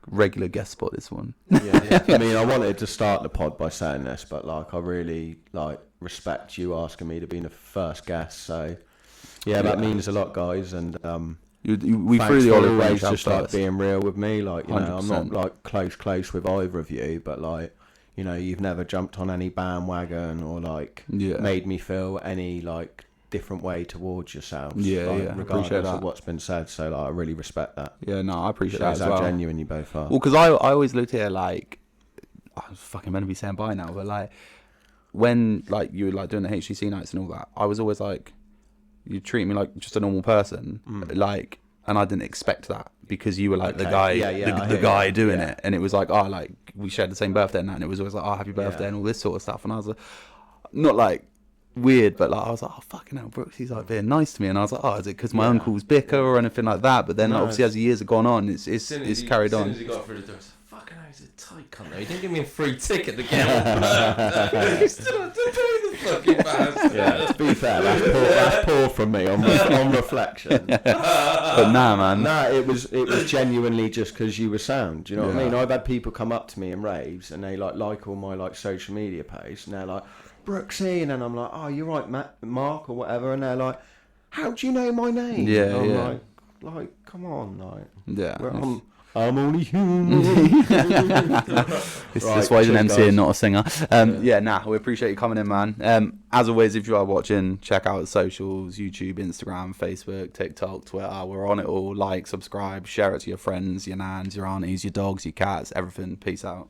regular guest spot this one. Yeah. I mean, I wanted to start the pod by saying this, but like, I really like respect you asking me to be the first guest. So yeah, that means a lot, guys. And We thanks threw the for olive always branch out just like first. being real with me. Like, you know, I'm not 100%. like close with either of you, but like, you know, you've never jumped on any bandwagon or like made me feel any like different way towards yourselves. Yeah, like, yeah. regardless Appreciate that. of what's been said. So like, I really respect that. Yeah, no, I appreciate that Shows as how well. genuine you both are. Well, because I always looked here like, I was fucking meant to be saying bye now, but like, when like you were like doing the HGC nights and all that, I was always like, you treat me like just a normal person, like, and I didn't expect that because you were like the guy, the guy doing it, and it was like, oh, like we shared the same birthday and that, and it was always like, oh, happy birthday and all this sort of stuff, and I was like, not like weird, but like I was like, oh fucking hell, Brooksie's like being nice to me, and I was like, oh, is it because my uncle's bicker or anything like that? But then obviously as the years have gone on, it's carried on. As soon as he got through the door, I said, fucking hell, he's a tight cunt though. He didn't give me a free ticket to get on. He's still not doing the fucking bastard. Yeah, to be fair, that's poor from me on reflection. But nah, man. Nah, it was genuinely just because you were sound. Do you know what I mean? I've had people come up to me in raves and they like all my like social media posts, and they're like, Brooksie, and then I'm like, oh, you're right, Mark or whatever, and they're like, how do you know my name? Yeah, and yeah. I'm like, come on, like, Yeah. I'm only human. That's why he's an MC and not a singer. Yeah, nah, we appreciate you coming in, man. As always, if you are watching, check out the socials, YouTube, Instagram, Facebook, TikTok, Twitter. We're on it all. Like, subscribe, share it to your friends, your nans, your aunties, your dogs, your cats, everything. Peace out.